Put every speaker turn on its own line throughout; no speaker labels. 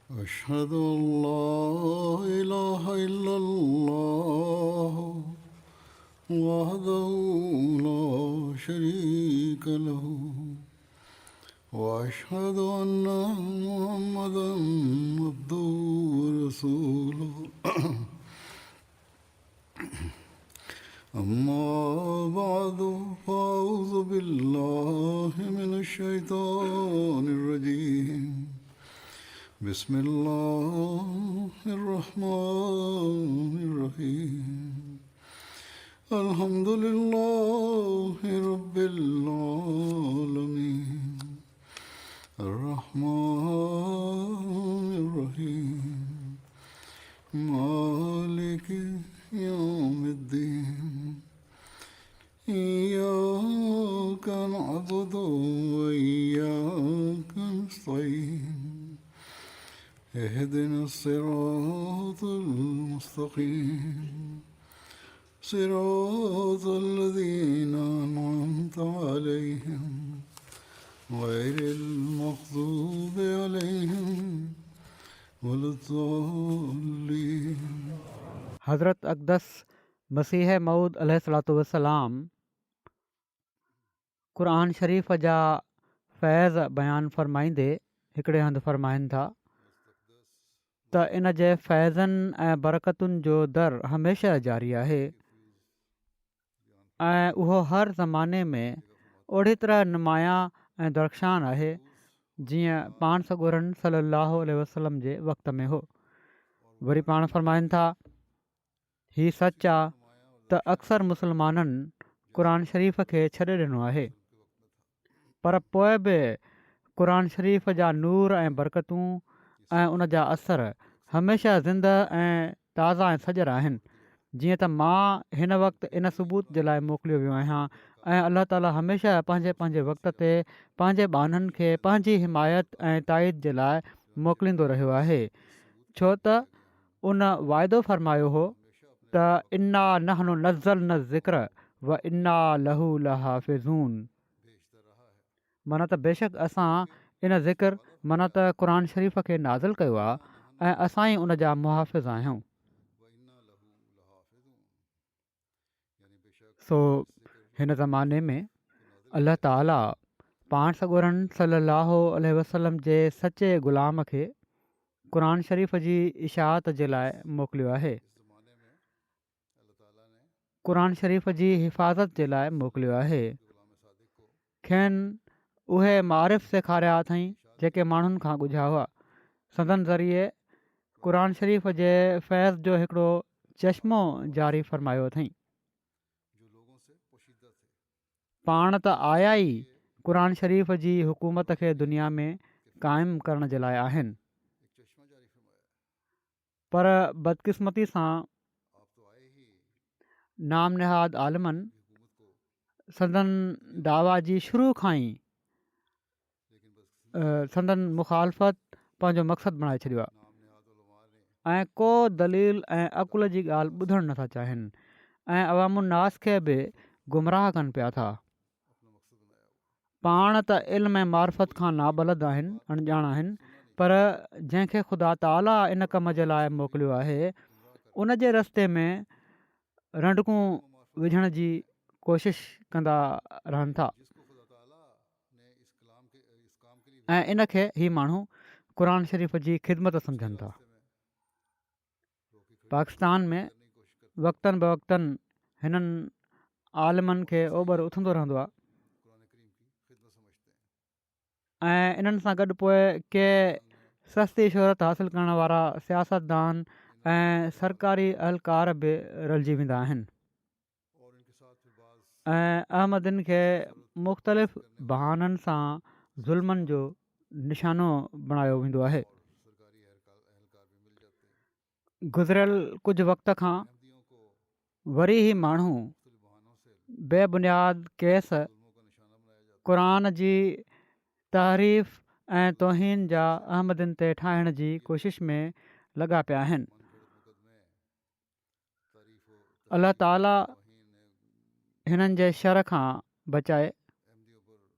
أشهد أن لا إله إلا الله وحده لا شريك له وأشهد أن محمدا عبده ورسوله أما بعد فأعوذ بالله من الشيطان الرجيم بسم الله الرحمن الرحيم الحمد لله رب العالمين الرحمن الرحيم مالك يوم الدين إياك نعبد وإياك نستعين اهدنا الصراط المستقيم صراط الذين أنعمت عليهم غير المغضوب عليهم ولا الضالين.
हज़रत अक़दस मसीह मऊद अलैहिस्सलातु वस्सलाम क़ुरान शरीफ़ जा फैज़ बयानु फ़रमाईंदे हिकिड़े हंधि फ़रमाइनि था त इन जे फैज़नि ऐं बरकतुनि जो दर हमेशह जारी आहे ऐं उहो हर ज़माने में ओड़ी तरह नुमायां ऐं दरख़्शान आहे जीअं पाण सॻोरन सल्लल्लाहु अलैहि वसल्लम जे वक़्त में हो। वरी पाण फ़रमाइनि था हीउ सच आहे त अक्सर मुस्लमाननि क़ुरान शरीफ़ खे छॾे ॾिनो आहे, पर पोइ बि क़ुरान शरीफ़ जा नूर ऐं बरकतूं ऐं उन जा असर हमेशह ज़िंदह ऐं ताज़ा ऐं सजर आहिनि। जीअं त मां हिन वक़्तु इन सबूत जे लाइ मोकिलियो वियो आहियां ऐं अलाह ताला हमेशह पंहिंजे पंहिंजे वक़्त ते पंहिंजे ॿाननि खे पंहिंजी हिमायत ऐं ताईद जे लाइ मोकिलींदो रहियो आहे, छो त उन वाइदो फ़रमायो हो त इन्ना नहनु नज़्ज़लना ज़िक्र व इन्ना लहू लहाफ़िज़ून। माना त बेशक असां इन ज़िक्र माना त क़ुरान शरीफ़ खे नाज़िल कयो आहे ऐं असां ई उन जा मुहाफ़िज़ आहियूं। सो हिन ज़माने में अल्लाह ताला पाण सॻोरन सल्लल्लाहु अलैहि वसल्लम जे सचे ग़ुलाम खे क़ुरान शरीफ़ जी इशाअत जे लाइ मोकिलियो आहे, क़ुरान शरीफ़ जी हिफ़ाज़त जे लाइ मोकिलियो आहे। खेनि उहे मारिफ़ सेखारिया अथई जेके माण्हुनि खां ॻुझा हुआ। संदन ज़रिए क़ुरान शरीफ़ जे फैज़ जो हिकिड़ो चश्मो जारी फ़रमायो अथई। पाण त आया ई क़ुरान शरीफ़ जी हुकूमत खे दुनिया में क़ाइमु करण जे लाइ आहिनि, पर बदकिस्मती सां नाम निहाद आलिमनि संदन दावा जी शुरू खां ई संदन मुखालफ़त पंहिंजो मक़सदु बणाए छॾियो आहे ऐं को दलील ऐं अक़ुल जी ॻाल्हि ॿुधणु नथा चाहिनि ऐं अवामुन्नास खे बि गुमराह कनि पिया था। पाण त इल्म ऐं मार्फत खां नाबलद आहिनि, अणॼाण आहिनि, पर जंहिंखे ख़ुदा ताला इन कम जे लाइ मोकिलियो आहे उन जे रस्ते में रंडकूं विझण जी कोशिशि कंदा रहनि था ऐं इन खे ही माण्हू क़ुरान शरीफ़ जी ख़िदमत सम्झनि था। पाकिस्तान में वक़्तनि बवक़्तनि हिननि आलिमनि खे ओभर उथंदो रहंदो आहे ऐं इन्हनि सां गॾु पोइ के सस्ती शोहरत हासिलु करण वारा सियासतदान ऐं सरकारी अहलकार बि रलिजी वेंदा आहिनि ऐं अहमदीन खे मुख़्तलिफ़ बहाननि सां ज़ुल्मनि जो निशानो बणायो वेंदो आहे। गुज़िरियल कुझु वक़्त खां वरी ई माण्हू बेबुनियाद केस क़ुरान जी तहरीफ़ ऐं तौहीन जा अहमदीन ते ठाहिण जी कोशिश में लॻा पिया आहिनि। अलाह ताला हिननि जे शर खां बचाए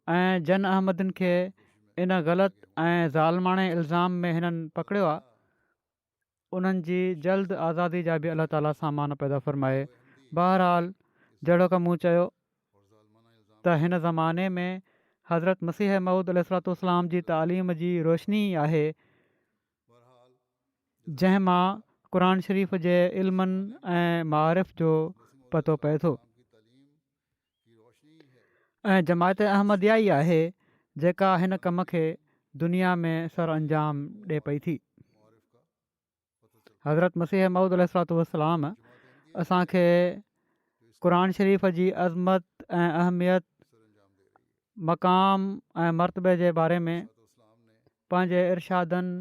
ऐं जन अहमदनि खे इन ग़लति ऐं ज़ालमाणे इल्ज़ाम में हिननि पकड़ियो आहे, उन्हनि जी जल्द आज़ादी जा बि अलाह ताला सामान पैदा फ़रमाए। बहरहाल जहिड़ो की मूं चयो त हिन ज़माने में हज़रत मसीह मऊद अलैहिस्सलाम जी तालीम जी रोशनी आहे, जंहिं मां क़ुर शरीफ़ जे इल्मनि ऐं मारिफ़ जो पतो पए थो। ऐं जमायत अहमदिया ई आहे जेका हिन कम खे दुनिया में सर अंजाम ॾिए पई थी। हज़रत मसीह मऊद अलैहिस्सलाम असांखे क़ुर शरीफ़ जी अज़मत ऐं अहमियत, मक़ाम ऐं मर्तबे जे बारे में पंहिंजे इरशादनि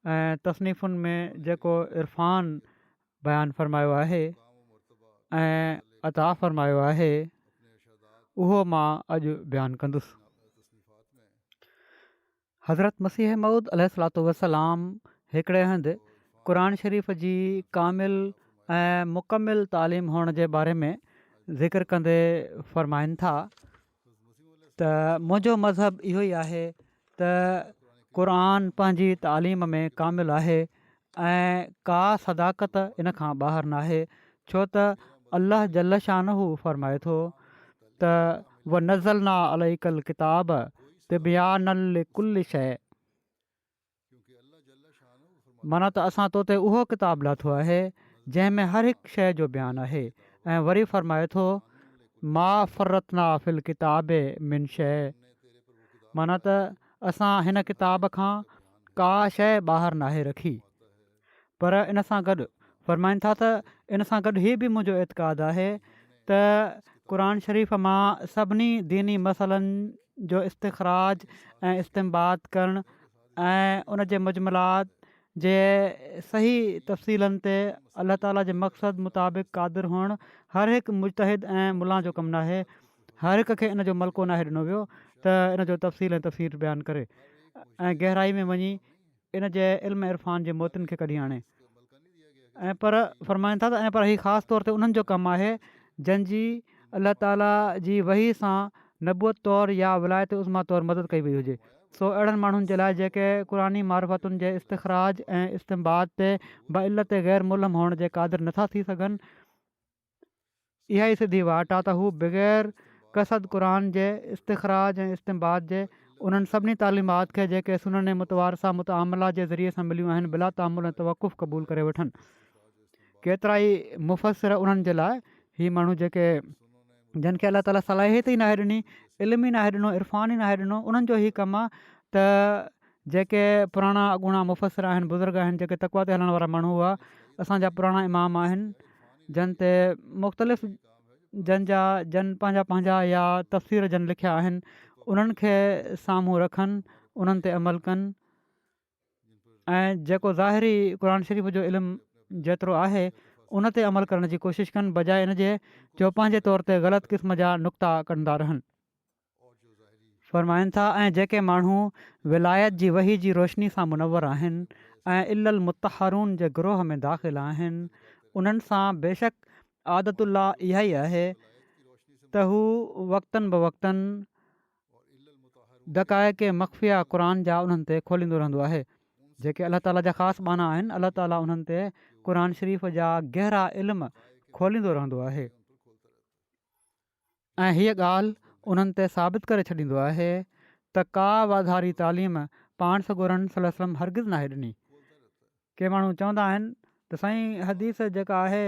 ऐं तसनीफ़ुनि में जेको इरफ़ान बयानु फ़रमायो आहे ऐं अता फ़रमायो आहे, उहो मां अॼु बयानु कंदुसि। हज़रत मसीह मऊद अलैहिस्सलाम हिकिड़े हंधि क़ुर शरीफ़ जी कामिल ऐं मुकमिल तालीम हुअण जे बारे में ज़िक्र कंदे फ़रमाइनि था त मुंहिंजो मज़हब इहो ई आहे त क़ुर पंहिंजी तालीम में कामिल आहे ऐं का सदाकत इन खां ॿाहिरि न आहे, छो त अल्लाह जल शानहू फ़रमाए थो त व नज़लना अलैकल किताब तिबयानल लिकुल्लि शइ, माना त असां तो ते उहो किताबु लाथो आहे जंहिंमें हर हिकु शइ जो बयानु आहे। ऐं वरी फ़रमाए थो मा फ़रतना फ़िल किताबे मिन शइ, माना त असां हिन किताब खां का शइ ॿाहिरि नाहे रखी। पर इन सां गॾु फ़रमाइनि था त इन सां गॾु हीअ बि मुंहिंजो एतिक़ादु आहे त क़ुर शरीफ़ मां सभिनी दीनी मसइलनि जो इस्तिख़राज ऐं इस्तेमालु करणु ऐं उन जे मुजमलात जे सही तफ़सीलनि ते अलाह ताला जे मक़सद मुताबिक़ क़ादिर हुअणु हर हिकु मुजतहिद ऐं मुला जो कमु नाहे। हर हिक खे इन जो मलको नाहे ॾिनो वियो त इन जो तफ़सील ऐं तफ़सीर बयानु करे ऐं गहराई में वञी इन जे इल्म इरफ़ान जे मोतियुनि खे कढी आणे। ऐं पर फ़रमाइनि था त ऐं पर हीउ ख़ासि तौर ते उन्हनि जो कमु आहे जंहिंजी अलाह ताला जी वही सां नबूअत तौरु या विलायत उज़मा तौरु मदद कई वई हुजे। सो अहिड़नि माण्हुनि जे लाइ जेके क़ुरानी मारिफ़तुनि जे इस्तिख़राज ऐं इस्तेमाल ते बइलत ग़ैर मुलम हुअण जे क़ादिर नथा थी सघनि, इहा ई सिधी वाट आहे त हू बग़ैर कसद क़ुर जे इस्तिख़राज ऐं इस्तेमाल जे उन्हनि सभिनी तालीमात खे जेके सुनन मुतवारसा मुतआमला जे ज़रिए सां मिलियूं आहिनि बिला तामुल ऐं तवक़ुफ़ क़बूल करे वठनि। केतिरा ई मुफ़सिर उन्हनि जे लाइ हीअ माण्हू जेके जिन खे अलाह ताला सलाहियत ई नाहे ॾिनी, इल्म ई नाहे ॾिनो, इरफ़ान ई नाहे ॾिनो, उन्हनि जो हीउ कमु आहे त जेके पुराणा अॻूणा मुफ़सिर आहिनि, बुज़ुर्ग आहिनि, जेके तक़वा ते हलण वारा माण्हू हुआ, असांजा पुराणा इमाम आहिनि जिन ते मुख़्तलिफ़ जन पंहिंजा पंहिंजा या तफ़सीर जन लिखिया आहिनि, उन्हनि खे साम्हूं रखनि, उन्हनि ते अमल कनि ऐं जेको ज़ाहिरी क़ुर शरीफ़ जो इल्मु जेतिरो आहे उन ते अमल करण जी कोशिशि कनि, बजाए इन जे जो पंहिंजे तौर ते ग़लति क़िस्म जा नुक़्ता कंदा रहनि। फ़रमाइनि था ऐं जेके माण्हू विलायत जी वही जी रोशनी सां मुनवर आहिनि ऐं इल्ल मुतहरून जे ग्रोह में दाख़िल आहिनि, उन्हनि सां बेशक आदतुल्ला इहा ई आहे त हू वक़्तनि ब वक़्तनि दक़ाइक़ मख़फ़िया क़ुर जा उन्हनि ते खोलींदो रहंदो आहे। जेके अलाह ताला जा ख़ासि माना आहिनि, अलाह ताला उन्हनि ते क़ुर शरीफ़ जा गहरा इल्म खोलींदो रहंदो आहे ऐं हीअ ॻाल्हि उन्हनि ते साबित करे छॾींदो आहे त का वाधारी तालीम पाण सॻोरन सल्लल्लाहु अलैहि वसल्लम हरगिज़ नाहे ॾिनी। के माण्हू चवंदा आहिनि त साईं हदीस जेका आहे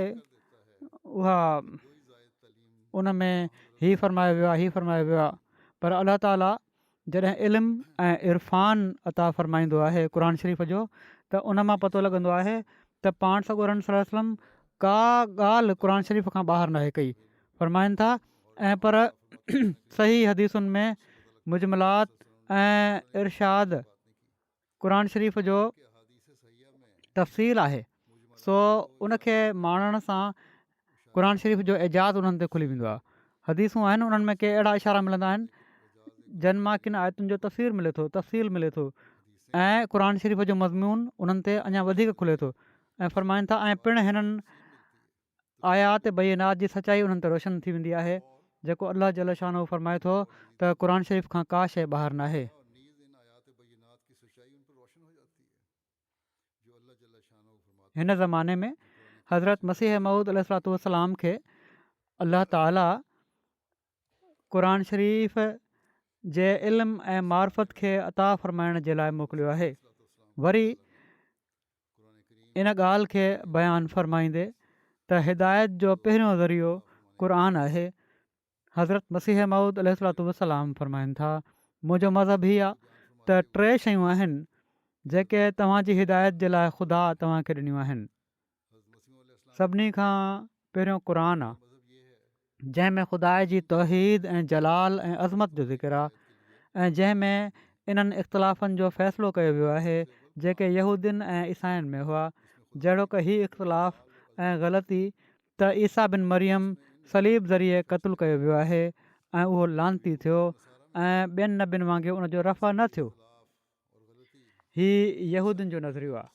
उहा उन में हीअ फ़रमायो वियो आहे, हीअ फ़रमायो वियो आहे, पर अलाह ताला जॾहिं इल्मु ऐं इरफ़ान अता फ़रमाईंदो आहे क़ुर शरीफ़ जो, त उन मां पतो लॻंदो आहे त पाण सॻोरन सल्लल्लाहु अलैहि वसल्लम का ॻाल्हि क़ुर शरीफ़ खां ॿाहिरि नाहे कई। फ़रमाइनि था ऐं पर सही हदीसुनि में मुजमलात ऐं इरशाद क़ुर शरीफ़ जो तफ़सील आहे, सो उनखे माणण सां क़ुर शरीफ़ जो एजाज़ उन्हनि ते खुली वेंदो आहे। हदीसूं आहिनि, उन्हनि में के अहिड़ा इशारा मिलंदा आहिनि जिन मां किन आयतुनि जो तफ़सील मिले थो ऐं क़ुर शरीफ़ जो मज़मून उन्हनि ते अञा वधीक खुले थो। ऐं फ़रमाइनि था ऐं पिणु हिननि आयात बैनात जी सचाई उन्हनि ते रोशन थी वेंदी आहे, जेको अलाह जल शानो फ़रमाए थो त क़ुर शरीफ़ खां का शइ ॿाहिरि नाहे। हिन ज़माने में हज़रत मसीह मऊद अलैहिस्सलाम खे अल्लाह ताला क़ुर शरीफ़ जे इल्मु ऐं मार्फत खे अता फ़रमाइण जे लाइ मोकिलियो आहे। वरी इन ॻाल्हि खे बयानु फ़रमाईंदे त हिदायत जो पहिरियों ज़रियो क़ुर आहे। हज़रत मसीह मऊद अलैहिस्सलाम फ़रमाइनि था, मुंहिंजो मज़हब हीअ आहे त 3 शयूं आहिनि जेके तव्हांजी हिदायत जे लाइ ख़ुदा तव्हांखे ॾिनियूं आहिनि। सभिनी खां पहिरियों क़ुर आहे, जंहिंमें ख़ुदा जी तौहीद ऐं जलाल ऐं अज़मत जो ज़िक्र आहे, ऐं जंहिंमें इन्हनि इख़्तिलाफ़नि जो फ़ैसिलो कयो वियो आहे जेके यहूदियुनि ऐं ईसाइनि में हुआ, जहिड़ो की हीउ इख़्तिलाफ़ ऐं ग़लती त ईसा बिन मरियम सलीब ज़रिए क़तलु कयो वियो आहे ऐं उहो लानती थियो ऐं ॿियनि नबियुनि वांगुरु उनजो रफ़ा न थियो। हीउ यहूदियुनि जो नज़रियो आहे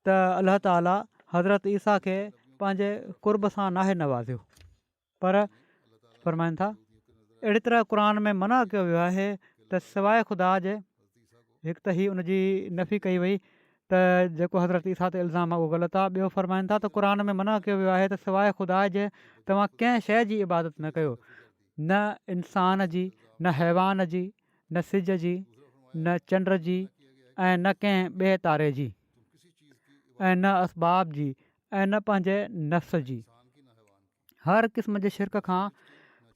त अलाह ताला हज़रत ईसा खे पंहिंजे क़ुर्ब सां नाहे नवाज़ियो, पर फ़रमाइनि था अहिड़ी तरह क़ुर में मना कयो वियो आहे त सवाइ ख़ुदा जे, हिकु त हीअ उनजी नफ़ी कई वई त जेको हज़रत ईसा ते इल्ज़ाम आहे उहो ग़लति आहे। ॿियो फ़रमाइनि था त क़ुर में मना कयो वियो आहे त सवाइ ख़ुदा जे तव्हां कंहिं शइ जी इबादत न कयो, न इंसान जी, न हैवान जी, न सिज जी, न चंड जी, ऐं न कंहिं ॿिए तारे जी, ऐं न असबाब जी, ऐं न पंहिंजे नफ़्स जी। हर क़िस्म जे शिरक खां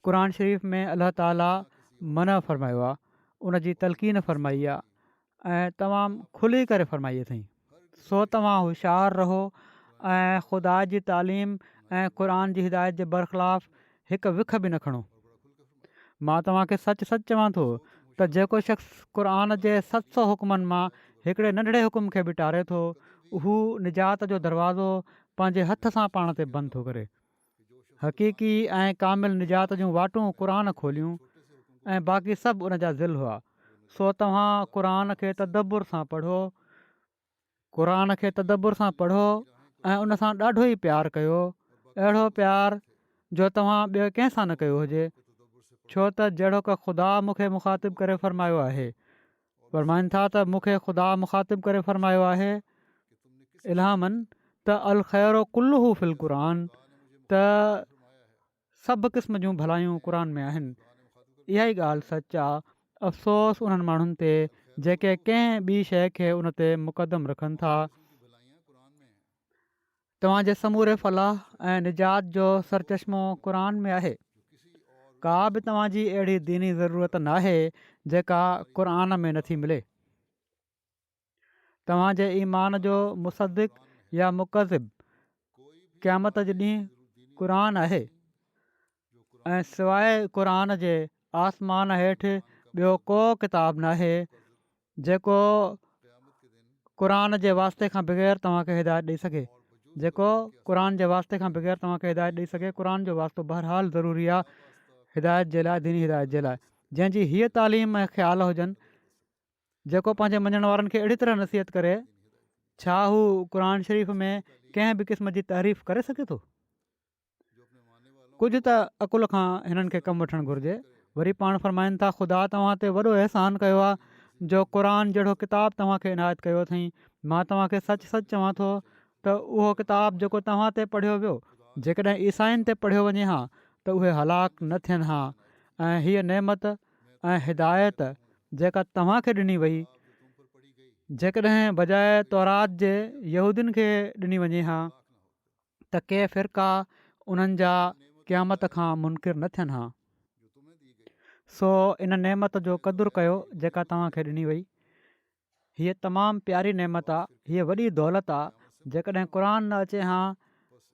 क़ुर शरीफ़ में अलाह ताला मना फ़रमायो आहे, उनजी तलक़ीन फ़रमाई आहे ऐं तमामु खुली करे फ़रमाई अथई। सो तव्हां होशियारु रहो ऐं ख़ुदा जी तालीम ऐं क़ुर जी हिदायत जे बरख़िलाफ़ हिकु विख बि न खणो। मां तव्हांखे सच चवां थो त जेको शख़्स क़ुर जे 700 हुकुमनि मां हिकिड़े नंढड़े हुकुम खे बि टारे थो, हू निजात जो दरवाज़ो पंहिंजे हथ सां पाण ते बंदि थो करे। हक़ीक़ी ऐं कामिल निजात जूं वाटूं क़ुर खोलियूं ऐं बाक़ी सभु उन जा ज़िल हुआ। सो तव्हां क़ुर खे तदबुर सां पढ़ो, क़ुर खे तदबुर सां पढ़ो ऐं उन सां ॾाढो ई प्यारु कयो, अहिड़ो प्यारु जो तव्हां ॿिए कंहिं सां न कयो हुजे, छो त जहिड़ो की ख़ुदा मूंखे मुखातिब करे फ़रमायो आहे। फ़रमाइनि था त मूंखे ख़ुदा मुखातिब करे फ़रमायो आहे इल्हामन त अल ख़ैरो कुल्लुहु फिल क़ुर, त सभु क़िस्म जूं भलायूं क़ुर में आहिनि। इहा ई ॻाल्हि सच आहे। अफ़सोस उन्हनि माण्हुनि ते जेके कंहिं ॿी शइ खे उन ते मुक़दम रखनि था। तव्हांजे समूरे फलाह ऐं निजात जो सरचश्मो क़ुर में आहे। का बि तव्हांजी अहिड़ी दीनी ज़रूरत नाहे जेका क़ुर में नथी मिले। तव्हांजे ईमान जो मुसदिक़ या मुकज़िब क़यामत जे ॾींहुं क़ुर आहे ऐं सवाइ क़ुर जे आसमान हेठि ॿियो को किताबु नाहे जेको क़ुर जे वास्ते खां बग़ैर तव्हांखे हिदायत ॾेई सघे, जेको क़ुर जे वास्ते खां बग़ैर तव्हांखे हिदायत ॾेई सघे। क़ुर जो वास्तो बहरहाल ज़रूरी आहे हिदायत जे लाइ, दीनी हिदायत जे लाइ। जंहिंजी हीअ तालीम ऐं ख़्याल हुजनि, जेको पंहिंजे मञण वारनि खे अहिड़ी तरह नसीहत करे, छा हू क़ुर शरीफ़ में कंहिं बि क़िस्म जी तारीफ़ करे सघे थो? कुझु त अकुल खां हिननि खे कमु वठणु घुरिजे। वरी पाण फ़रमाइनि था ख़ुदा तव्हां ते वॾो अहसान कयो आहे जो क़ुर जहिड़ो किताबु तव्हांखे इनायत कयो अथई। मां तव्हांखे सच चवां थो त उहो किताबु जेको तव्हां ते पढ़ियो वियो, जेकॾहिं ईसाइनि ते पढ़ियो वञे हा त उहे हलाक न थियनि हा, ऐं हीअ नेमत ऐं हिदायत जेका तव्हांखे ॾिनी वई, जेकॾहिं बजाए तौरात जे यहूदियुनि खे ॾिनी वञे हा त के फ़िरका उन्हनि जा क़यामत खां मुनकिर न थियनि हा। सो इन नेमत जो क़दुरु कयो जेका तव्हांखे ॾिनी वई। हीअ तमामु प्यारी नेमत आहे, हीअ वॾी दौलत आहे। जेकॾहिं क़ुर न अचे हा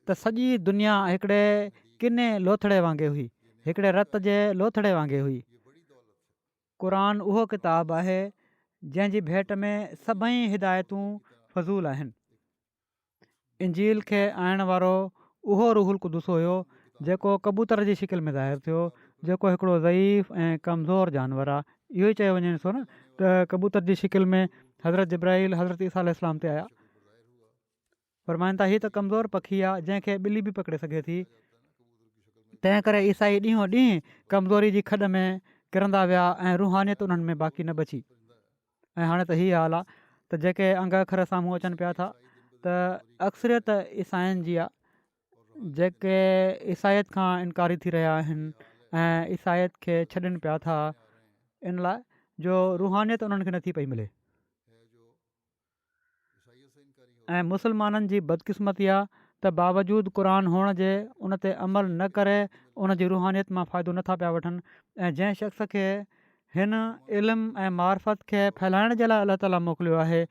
त सॼी दुनिया हिकिड़े किने लोथड़े वांगुरु हुई, हिकिड़े रत जे लोथड़े वांगुरु हुई। क़ुर उहो किताबु आहे जंहिंजी भेट में सभई हिदायतूं फज़ूल आहिनि। इंजील खे आणण वारो उहो रूहुल क़ुदुस हुयो जेको कबूतर जी शिकिल में ज़ाहिरु थियो, जेको हिकिड़ो ज़ईफ़ ऐं कमज़ोर जानवर आहे। इहो ई चयो वञे थो न त कबूतर जी शिकिल में हज़रत जिब्राईल हज़रत ईसा अलैहिस्सलाम ते आया। फ़रमाइनि था हीअ त कमज़ोर पखी आहे जंहिंखे ॿिली बि पकिड़े सघे थी। तंहिं करे ईसाई ॾींहों ॾींहुं कमज़ोरी जी खॾ में किरंदा विया ऐं रुहानियत उन्हनि में बाक़ी न बची। ऐं हाणे त हीअ हाल आहे त जेके अंग अखर साम्हूं अचनि पिया था त अक्सरियत ईसाइनि जी आहे जेके ईसाइत खां इनकारी थी रहिया आहिनि ऐं ईसाइत खे छॾनि पिया था इन लाइ जो रुहानियत उन्हनि खे नथी पई मिले। ऐं मुस्लमाननि जी बदकिस्मती आहे त बावजूदु क़ुर हुअण जे उन ते अमल न करे उन जी रुहानियत मां फ़ाइदो नथा पिया वठनि ऐं जंहिं शख़्स खे हिन इल्मु ऐं मार्फत खे फैलाइण जे लाइ अलाह ताला मोकिलियो आहे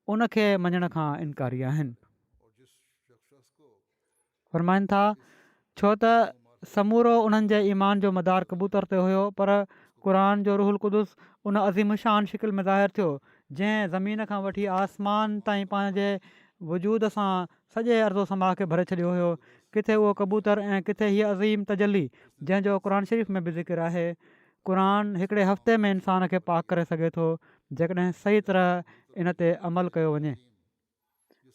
उनखे मञण खां इनकारी आहिनि। फ़रमाइनि था छो त समूरो उन्हनि जे ईमान जो मदार कबूतर ते हुयो पर क़ुर जो रुहुल क़ुदुस उन अज़ीम शान शिकिल में ज़ाहिर थियो जंहिं ज़मीन खां वठी आसमान ताईं पंहिंजे वजूद सां सॼे अर्ज़ो समाह खे भरे छॾियो हुयो। किथे उहो कबूतर ऐं किथे हीअ अज़ीम तजली जंहिंजो क़ुर शरीफ़ में बि ज़िक्र आहे। क़ुर हिकिड़े हफ़्ते में इंसान खे पाक करे सघे थो जेकॾहिं सही तरह इन ते अमल कयो वञे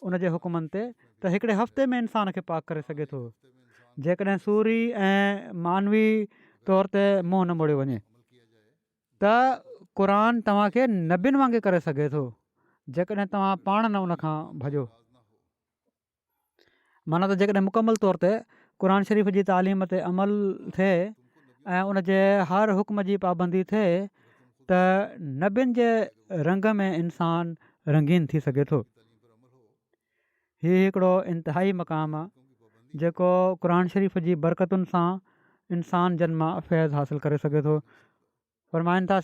उन जे हुकुमनि ते त हिकिड़े हफ़्ते में इंसान खे पाक करे सघे थो जेकॾहिं सूरी ऐं मानवी तौर ते मुंहुं न मोड़ियो वञे त क़ुर तव्हांखे नबियुनि वांगुरु करे सघे थो जेकॾहिं तव्हां पाण न उन खां भॼो। माना त जेकॾहिं मुकमल तौर ते क़ुर शरीफ़ जी तालीम ते अमल थिए ऐं उन जे हर हुकुम जी पाबंदी थिए त नबियुनि जे रंग में इंसान रंगीन थी सघे थो। हीउ हिकिड़ो इंतिहाई मक़ामु आहे जेको क़ुर शरीफ़ जी बरकतुनि सां इंसान जन्मा फैज़ हासिलु करे सघे थो। फ़रमाइनि था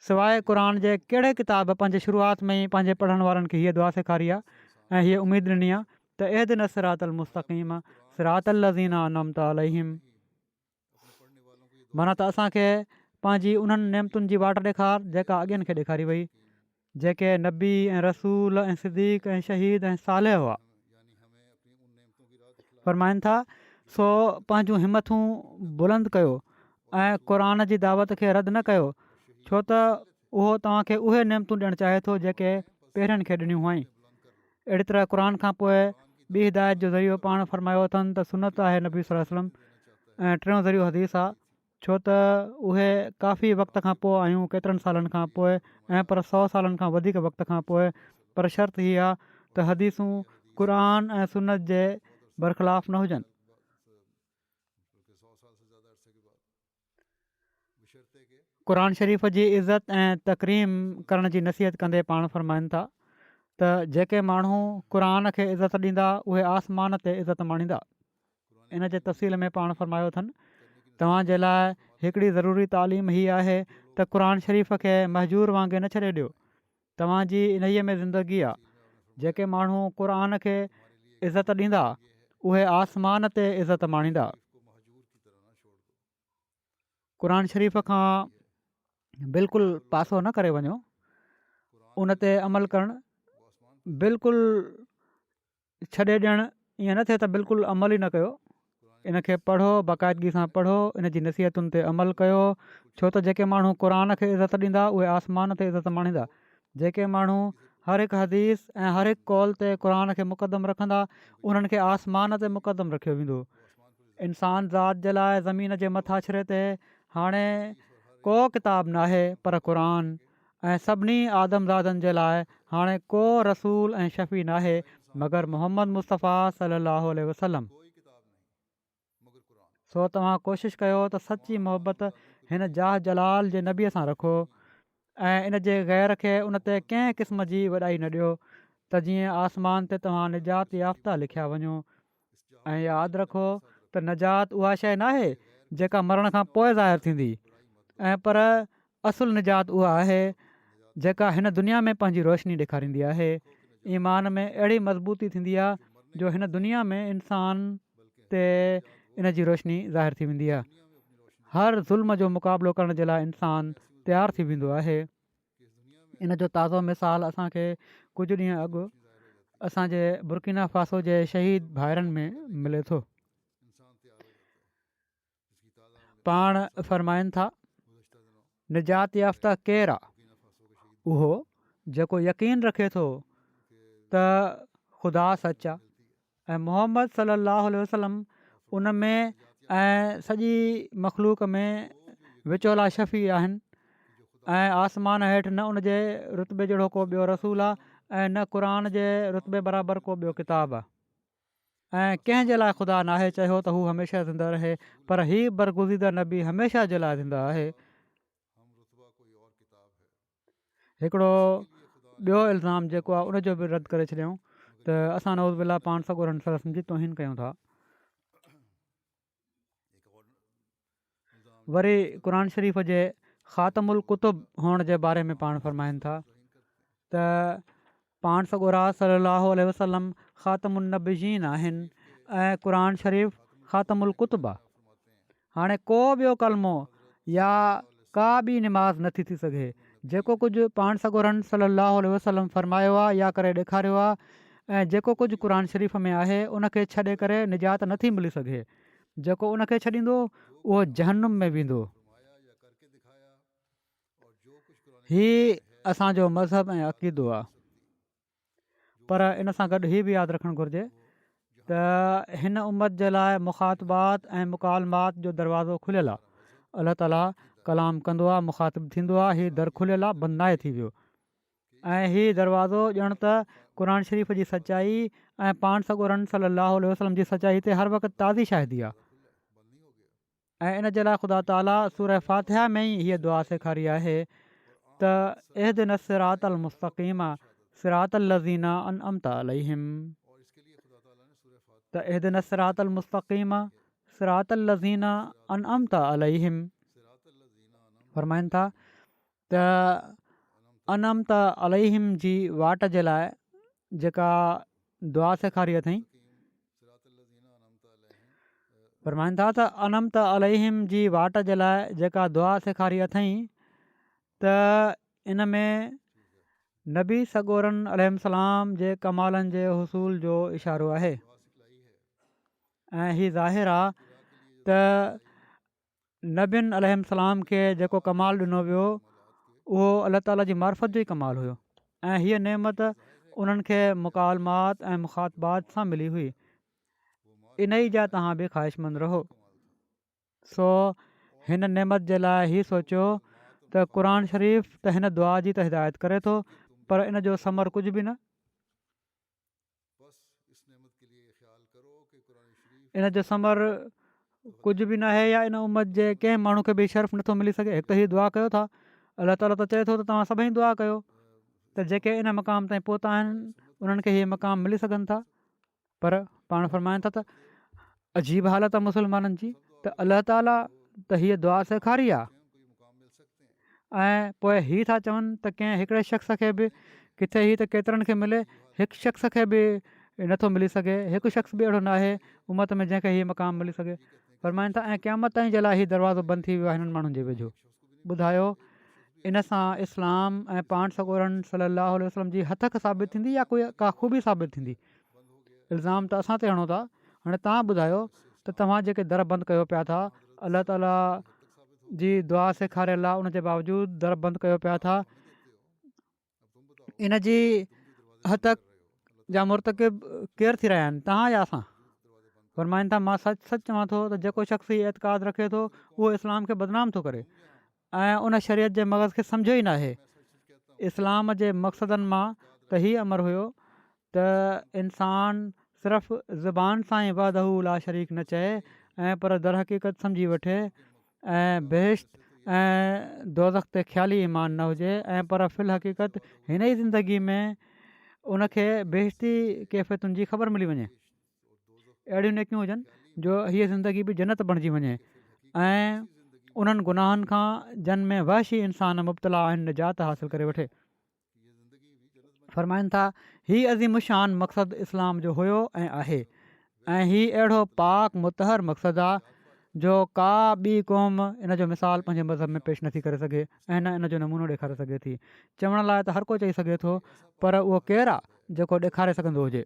सवाइ क़ुर जे कहिड़े किताब पंहिंजे शुरूआति में ई पंहिंजे पढ़ण वारनि खे हीअ दुआ सेखारी आहे ऐं हीअ उमेदु ॾिनी आहे त एहदिन सिरातल मुस्तक़ीम सिरातल लज़ीना अनअमत अलैहिम। माना त असांखे पंहिंजी उन्हनि नेमतुनि जी वाट ॾेखार जेका अॻियनि खे ॾेखारी वई जेके नबी ऐं रसूल ऐं सिद्दीक़ ऐं शहीद ऐं सालिह हुआ। फ़रमाइनि था सो पंहिंजूं हिमथूं बुलंद कयो ऐं क़ुर जी दावत खे रद्द न कयो छो त उहो तव्हांखे उहे नेमतूं ॾियणु चाहे थो जेके पहिरियनि खे ॾिनियूं हुअईं। अहिड़ी तरह क़ुर खां पोइ ॿी हिदायत जो ज़रियो पाण फ़रमायो अथनि त सुनत आहे नबी सल्लल्लाहु अलैहि वसल्लम ऐं टियों ज़रियो हदीस आहे छो त उहे काफ़ी वक़्त खां पोइ आयूं केतिरनि सालनि खां पोइ ऐं पर 100 सालनि खां वधीक वक़्त खां पोइ पर शर्त हीअ आहे त हदीसूं क़ुर ऐं सुनत जे बरख़िलाफ़ न हुजनि। क़ुर शरीफ़ जी इज़त ऐं तकरीम करण जी नसीहत कंदे पाण फ़रमाइनि था त जेके माण्हू क़ुर खे इज़त ॾींदा उहे आसमान ते इज़त माणींदा। इन जे तफ़सील में पाण फ़रमायो अथनि तव्हांजे लाइ हिकिड़ी ज़रूरी तालीम हीअ आहे त क़ुर शरीफ़ खे महजूर वांगुरु न छॾे ॾियो। तव्हांजी इन्हीअ में ज़िंदगी आहे। जेके माण्हू क़ुर खे इज़त ॾींदा उहे आसमान ते इज़त माणींदा। क़ुर शरीफ़ खां बिल्कुलु पासो न करे वञो उन ते अमल करणु बिल्कुलु छॾे ॾियणु ईअं न थिए त बिल्कुलु अमल ई न कयो। इन खे पढ़ो बाक़ाइदगी सां पढ़ो इन जी नसीहतुनि ते अमल कयो छो त जेके माण्हू क़ुर खे इज़त ॾींदा उहे आसमान ते इज़त माणींदा। जेके माण्हू हर हिकु हदीस ऐं हर हिकु कौल ते क़ुर खे मुक़दम रखंदा उन्हनि खे आसमान ते मुक़दम रखियो वेंदो। इंसान ज़ात जे लाइ ज़मीन जे मथाछिरे ते हाणे को किताब न आहे पर क़ुर ऐं सभिनी आदमज़ादनि जे लाइ हाणे को रसूल ऐं शफ़ी न आहे मगर मोहम्मद मुस्तफ़ा सलाहु अलैहि वसलम। सो तव्हां कोशिशि कयो त सची मोहबत हिन जाह जलाल जे नबीअ सां रखो ऐं इन जे ग़ैर खे उन ते कंहिं क़िस्म जी वॾाई न ॾियो त जीअं आसमान ते तव्हां निजात याफ़्ता लिखिया वञो। ऐं यादि रखो त निजात उहा शइ न आहे जेका मरण खां पोइ ज़ाहिर थींदी ऐं पर असुलु निजात उहा आहे जेका हिन दुनिया में पंहिंजी रोशनी ॾेखारींदी आहे। ईमान में अहिड़ी मज़बूती थींदी आहे जो हिन दुनिया में इंसान ते इन जी रोशनी ज़ाहिर थी वेंदी आहे। हर ज़ुल्म जो मुक़ाबिलो करण जे लाइ इंसानु तयारु थी वेंदो आहे। इन जो ताज़ो मिसाल असांखे कुझु ॾींहं अॻु असांजे बुर्किना फासो जे शहीद भाइरनि में मिले थो। पाण फ़रमाइनि था निजात याफ़्ता केरु आहे उहो जेको यकीन रखे थो त ख़ुदा सच आहे ऐं मोहम्मद सलाहु वसलम उन में ऐं सॼी मख़लूक में विचोला शफ़ी आहिनि ऐं आसमान हेठि न उन जे रुतबे जहिड़ो को ॿियो रसूल आहे ऐं न क़ुर जे रुतबे बराबरि को ॿियो किताबु आहे ऐं कंहिंजे लाइ ख़ुदा नाहे चयो त हू हमेशह ज़िंदा रहे पर हीउ बरगुज़ीदा नबी हमेशह जे लाइ ज़िंदा आहे। हिकिड़ो ॿियो इल्ज़ाम जेको आहे उनजो बि रद्द करे छॾियऊं त असां नौज़ बिल्ला पाण सॻोरनि सलम जी तौहीन कयूं था। वरी क़ुर शरीफ़ जे ख़ातमुल कुतुब हुअण जे बारे में पाण फ़रमाइनि था त पाण सॻोरा सलाहु वसलम ख़ातमुन नबीन आहिनि ऐं क़ुर शरीफ़ ख़ातमुल कुतुब आहे। हाणे को ॿियो कलमो या का ॿी निमाज़ नथी थी सघे जेको कुझु पाण सॻोरनि सलाहु वसलम फ़रमायो आहे या करे ॾेखारियो आहे ऐं जेको कुझु क़ुर शरीफ़ में आहे उनखे छॾे करे निजात नथी मिली सघे। जेको उनखे छॾींदो उहो जहनुम में वेंदो। हीउ असांजो मज़हब ऐं अक़ीदो आहे। पर इन सां गॾु हीअ बि यादि रखणु घुरिजे त हिन उमत जे लाइ मुखातबात ऐं मुकालमात जो दरवाज़ो खुलियलु आहे। अलाह ताला कलाम कंदो आहे, मुखातिबु थींदो आहे, हीउ दर खुलियलु आहे, बंदि नाहे थी वियो। ऐं हीउ दरवाज़ो ॼण त क़ुर शरीफ़ जी सचाई ऐं पाण सॻोरनि सलाहु वसलम जी सचाई ते हर वक़्तु ताज़ी शाहिदी आहे। ऐं इन जे लाइ ख़ुदा ताला सूरह फ़ातिहा में ई हीअ दुआ सेखारी आहे त इहदिन सिरात अल मुस्तक़ीम सिरात लज़ीना अनअमत अलैहिम त इहदिन सिरात अल मुस्तक़ीम सिरात लज़ीना अनअमत अलैहिम फ़रमाइनि था त अनअमत अलैहिम जी वाट जे लाइ जेका दुआ सेखारी अथई फ़रमाइनि था त अनअमत अलैहिम जी वाट जे लाइ जेका दुआ सेखारी अथई त इन में नबी सॻोरनि अलैहिस्सलाम जे कमालनि जे हुसूल जो इशारो आहे। ऐं हीअ ज़ाहिर आहे त नबियुनि अलैहिस्सलाम खे जेको कमाल ॾिनो वियो उहो अलाह ताला जी मार्फत जो ई कमाल हुयो ऐं हीअ नेमत उन्हनि खे मुकालमात ऐं मुखातबात सां मिली हुई। इन ई जा तव्हां बि ख़्वाहिशमंद रहो। सो हिन नेमत जे लाइ हीअ सोचियो त क़ुर शरीफ़ त हिन दुआ जी त हिदायत करे थो पर इन जो समर कुझु बि न। इन जो समर कुझु बि न आहे या इन उमत जे कंहिं माण्हू खे बि शर्फ़ नथो मिली सघे। हिकु त हीअ दुआ कयो था, अलाह ताला त चए थो त तव्हां सभई दुआ कयो त जेके इन मक़ाम ताईं पहुता आहिनि उन्हनि खे हीअ मक़ाम मिली सघनि था। पर पाण फ़रमाइनि था त अजीब हालत आहे मुस्लमाननि जी त अलाह ताला त हीअ दुआ सेखारी आहे ऐं पोइ हीअ था चवनि त कंहिं हिकिड़े शख़्स खे बि किथे हीअ त केतिरनि खे मिले हिकु शख़्स खे बि नथो मिली सघे। हिकु शख़्स बि अहिड़ो न आहे उमत में जंहिंखे हीअ मक़ाम मिली सघे। फ़रमाइनि था ऐं क़यामत ताईं जे लाइ हीउ दरवाज़ो बंदि थी वियो आहे हिननि माण्हुनि जे वेझो। ॿुधायो इन सां इस्लाम ऐं पाण सॻोरनि सलाहु वसलम जी हथक साबित थींदी या कोई का ख़ूबी साबित थींदी? इल्ज़ाम त असां ते हणो था। हाणे तव्हां ॿुधायो त तव्हां जेके दर बंदि कयो पिया था अलाह ताला जी दुआ सेखारियल आहे उनजे बावजूदु दर बंदि कयो पिया था। इन जी हथक जा मुर्तकिब केरु थी रहिया आहिनि, तव्हां या असां? फ़रमाइनि था मां सच सच चवां थो त जेको शख़्स हीअ एतिक़ाद रखे थो उहो इस्लाम खे बदनाम थो करे ऐं उन शरीयत जे मग़ज़ खे सम्झो ई न आहे। इस्लाम जे मक़सदनि मां त हीअ अमर हुयो त इंसानु सिर्फ़ु ज़ुबान सां ई वहदहू ला शरीक न चए ऐं पर दर हक़ीक़त सम्झी वठे ऐं बेहिश्त ऐं दोज़ख ते ख़्याली ईमान न हुजे ऐं पर फ़िल हक़ीक़त हिन ई ज़िंदगी में उनखे बेहिश्ती कैफ़ियतुनि जी ख़बर मिली वञे। अहिड़ियूं नेकियूं हुजनि जो हीअ ज़िंदगी बि जन्नत बणिजी वञे ऐं उन्हनि गुनाहनि खां जिन में वहशी इंसान मुब्तला आहिनि निजात हासिलु करे वठे। फ़रमाइनि था हीअ अज़ीम शान मक़सदु इस्लाम जो हुयो ऐं आहे ऐं हीअ अहिड़ो पाक मुतहर मक़सदु आहे जो का ॿी क़ौम इन जो मिसाल पंहिंजे मज़हब में पेश नथी करे सघे ऐं न इन जो नमूनो ॾेखारे सघे थी। चवण लाइ त हर को चई सघे थो पर उहो केरु आहे जेको ॾेखारे सघंदो हुजे।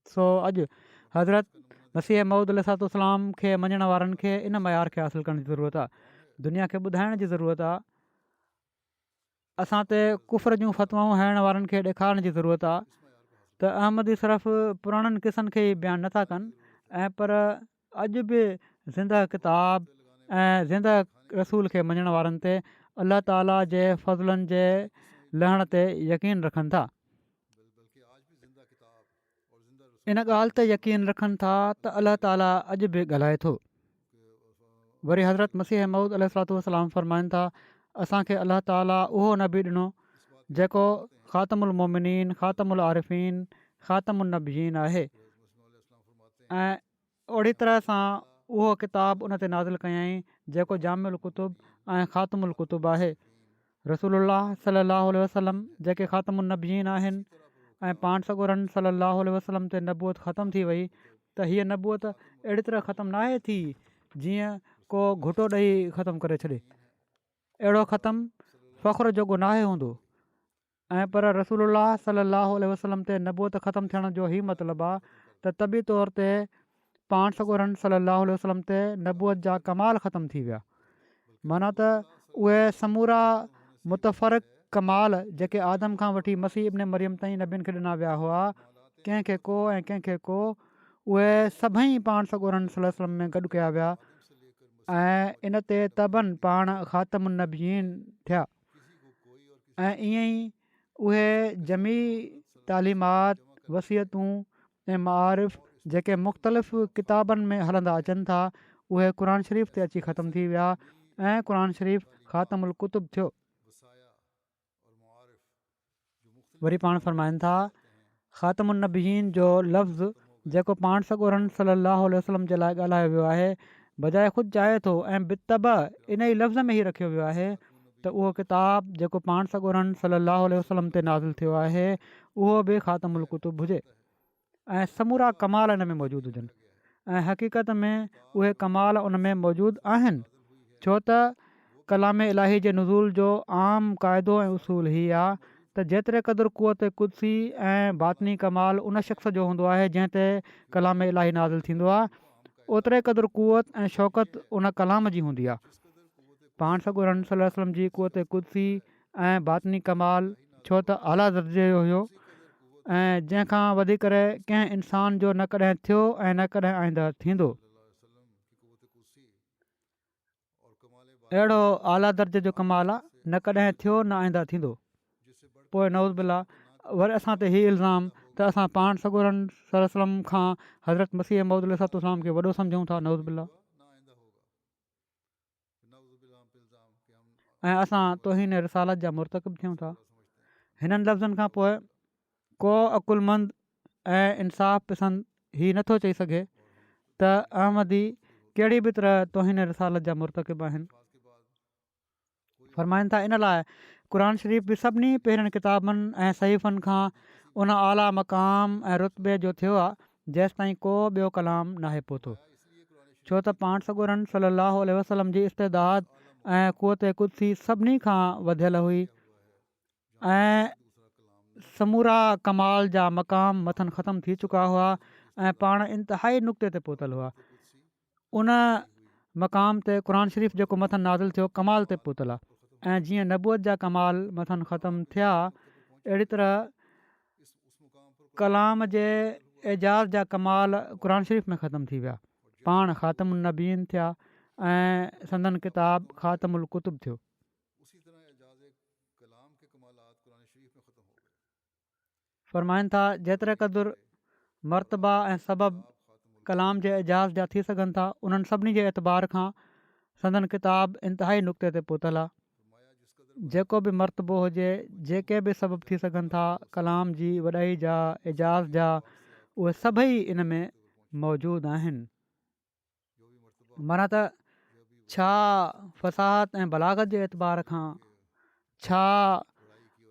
सो अॼु हज़रत मसीह मऊद अलैहिस्सलाम खे मञण वारनि खे इन मयार खे हासिलु करण जी ज़रूरत आहे। दुनिया खे ॿुधाइण जी ज़रूरत आहे। असां ते कुफ़र जूं फ़तवाऊं हणण वारनि खे ॾेखारण जी ज़रूरत आहे त अहमदी सिर्फ़ु पुराणनि क़िसनि खे ई बयानु नथा कनि ऐं पर अॼु बि ज़िंदह किताब ऐं ज़िंदह रसूल खे मञण वारनि ते अलाह ताला जे फ़ज़लनि जे लहण ते यकीन रखनि था। इन ॻाल्हि ते यकीन रखनि था त अलाह ताला अॼु बि ॻाल्हाए थो। वरी हज़रत मसीह मऊद अलैहिस्सलाम फ़रमाइनि था, असांखे अलाह ताला उहो नबी ॾिनो जेको ख़ातमुल मोमिनीन, ख़ातमुल आरिफ़ीन, ख़ातमुन नबीन आहे, ऐं ओड़ी तरह सां उहो किताबु उन ते नाज़िल कयईं जेको जामिउल कुतुब ऐं ख़ातमुल कुतुब आहे। रसूलुल्लाह सल्लल्लाहु अलैहि वसल्लम जेके ख़ातमुन नबीन आहिनि ऐं पाण सॻोरनि सल्लल्लाहु अलैहि वसल्लम ते नबूअत ख़तमु थी वई, त हीअ नबूअत अहिड़ी तरह ख़तमु न आहे थी जीअं को घुटो ॾेई ख़तमु करे छॾे। अहिड़ो ख़तमु फ़ख्रु जोॻो नाहे हूंदो। ऐं पर रसूलुल्लाह सल्लल्लाहु अलैहि वसल्लम ते नबूअत ख़तमु थियण जो ई मतिलबु आहे त तबी तौर ते पाण सॻोरनि सल्लल्लाहु अलैहि वसल्लम ते नबूअत जा कमाल ख़तमु थी विया। माना त उहे समूरा मुतफ़रक़ कमाल जेके आदम खां वठी मसीह इब्न मरियम ताईं नबियुनि खे ॾिना विया हुआ, कंहिंखे को ऐं कंहिंखे को, उहे सभई पाण सॻोरनि सल्लल्लाहु अलैहि वसल्लम में गॾु कया विया ऐं इन ते तबनि पाण ख़ातमुन नबीन थिया। ऐं ईअं ई उहे जमी तालीमात, वसियतूं ऐं मारिफ़ जेके मुख़्तलिफ़ किताबनि में हलंदा अचनि था, उहे क़ुर शरीफ़ ते अची ख़तमु थी विया ऐं क़ुर शरीफ़ ख़ातमुल कुतुब थियो। वरी पाण फ़रमाइनि था, ख़ातमुन नबीन जो लफ़्ज़ जेको पाण सॻोरनि सल्लल्लाहु अलैहि वसल्लम जे लाइ ॻाल्हायो वियो आहे, बजाए ख़ुदि चाहे थो ऐं बितब इन ई लफ़्ज़ में ई रखियो वियो आहे त उहो किताबु जेको पाण सॻोरनि सल्लल्लाहु अलैहि वसल्लम ते नाज़िल थियो आहे, उहो बि ख़ातमुल कुतुब हुजे ऐं समूरा कमाल इन में मौजूदु हुजनि। ऐं हक़ीक़त में उहे कमाल उन में मौजूदु आहिनि, छो त कलाम इलाही जे नुज़ूल जो आम क़ाइदो ऐं उसूल हीअ आहे त जेतिरे क़दुरु क़ुवत कुदसी ऐं बातनी कमाल उन शख़्स जो हूंदो आहे जंहिं ते कलाम इलाही नाज़िल थींदो आहे, ओतिरे क़दुरु क़ुवत ऐं शौक़त उन कलाम जी हूंदी आहे। पाण सॻोरनि सल्लल्लाहु अलैहि वसल्लम जी क़ुवत कुदसी ऐं बातनी कमाल छो त आला दर्जे जो हुयो ऐं जंहिंखां वधी करे कंहिं इंसान जो न कॾहिं थियो ऐं न कॾहिं आईंदा थींदो। अहिड़ो आला दर्जे जो कमाल आहे, न कॾहिं थियो न आईंदा थींदो। पोइ नऊज़ बिल्ला वरी असां ते हीउ इल्ज़ाम त असां पाण सॻोरनि सल्लल्लाहु अलैहि वसल्लम खां हज़रत मसीह मऊद अलैहिस्सलाम खे वॾो सम्झूं था, नऊज़ बिल्ला, ऐं असां तौहीन रिसालत जा मुर्तकिब थियूं था। हिननि लफ़्ज़नि खां पोइ को अकुलमंद ऐं इंसाफ़ पसंदि हीउ नथो चई सघे त अहमदी कहिड़ी बि तरह तौहीन रिसालत जा मुर्तकिब आहिनि। फ़रमाइनि था, इन लाइ क़ुर शरीफ़ बि सभिनी पहिरियनि किताबनि ऐं सहीफ़नि खां उन आला मक़ाम ऐं रुतबे जो थियो आहे जेसि ताईं को ॿियो कलाम नाहे पहुतो, छो त पाण सॻोरनि सल्लल्लाहु अलैहि वसल्लम जी इस्तेदाद ऐं क़ुवत कुदसी सभिनी खां वधियल हुई ऐं समूरा कमाल जा मक़ाम मथनि ख़तमु थी चुका हुआ ऐं पाण इंतिहाई नुक़्ते ते पहुतल हुआ। उन मक़ाम ते क़ुर शरीफ़ जेको मथनि नाज़िल थियो कमाल ते पहुतल आहे ऐं जीअं नबूअत जा कमाल मथनि ख़तमु थिया, अहिड़ी तरह कलाम जे एजाज़ जा कमाल क़ुर शरीफ़ में ख़तमु थी विया। पाण ख़ातमुन नबीन थिया ऐं संदन किताब ख़ातमुल कुतुब थियो। फ़रमाइनि था, जेतिरे क़दुरु मर्तबा ऐं सबबु कलाम जे एजाज़ जा थी सघनि था, उन्हनि सभिनी जे एतबार खां संदन किताब इंतिहाई नुक़्ते ते पहुतल आहे। जेको बि मर्तबो हुजे, जेके बि सबबु थी सघनि था कलाम जी वॾाई जा, एजाज़ जा, उहे सभई इन में मौजूदु आहिनि। माना त छा फ़साहत ऐं बलागत जे एतबार खां, छा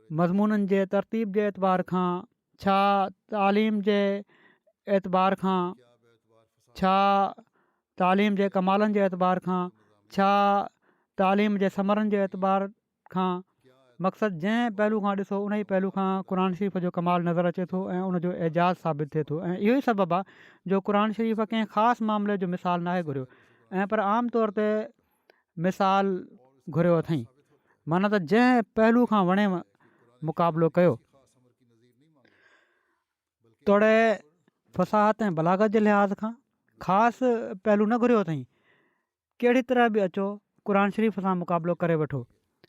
मज़मूननि जे तरतीब जे एतबार खां, छा तालीम जे एतबार खां, छा तालीम जे कमालनि जे एतबार खां, छा तालीम जे समरनि जे एतबार खां, मक़सदु जंहिं पहलू खां ॾिसो उन ई पहलू खां क़ुर शरीफ़ जो कमाल नज़र अचे थो ऐं उनजो एजाज़ साबित थिए थो। ऐं इहो ई सबबु आहे जो क़ुर शरीफ़ कंहिं ख़ासि मामले जो मिसाल नाहे घुरियो ऐं पर आम तौर ते मिसाल घुरियो अथई। माना त जंहिं पहलू खां वणे मुक़ाबिलो कयो, तोड़े फ़साहत ऐं बलागत जे लिहाज़ खां ख़ासि पहलू न घुरियो अथई। कहिड़ी तरह बि अचो क़ुर शरीफ़ सां मुक़ाबिलो करे वठो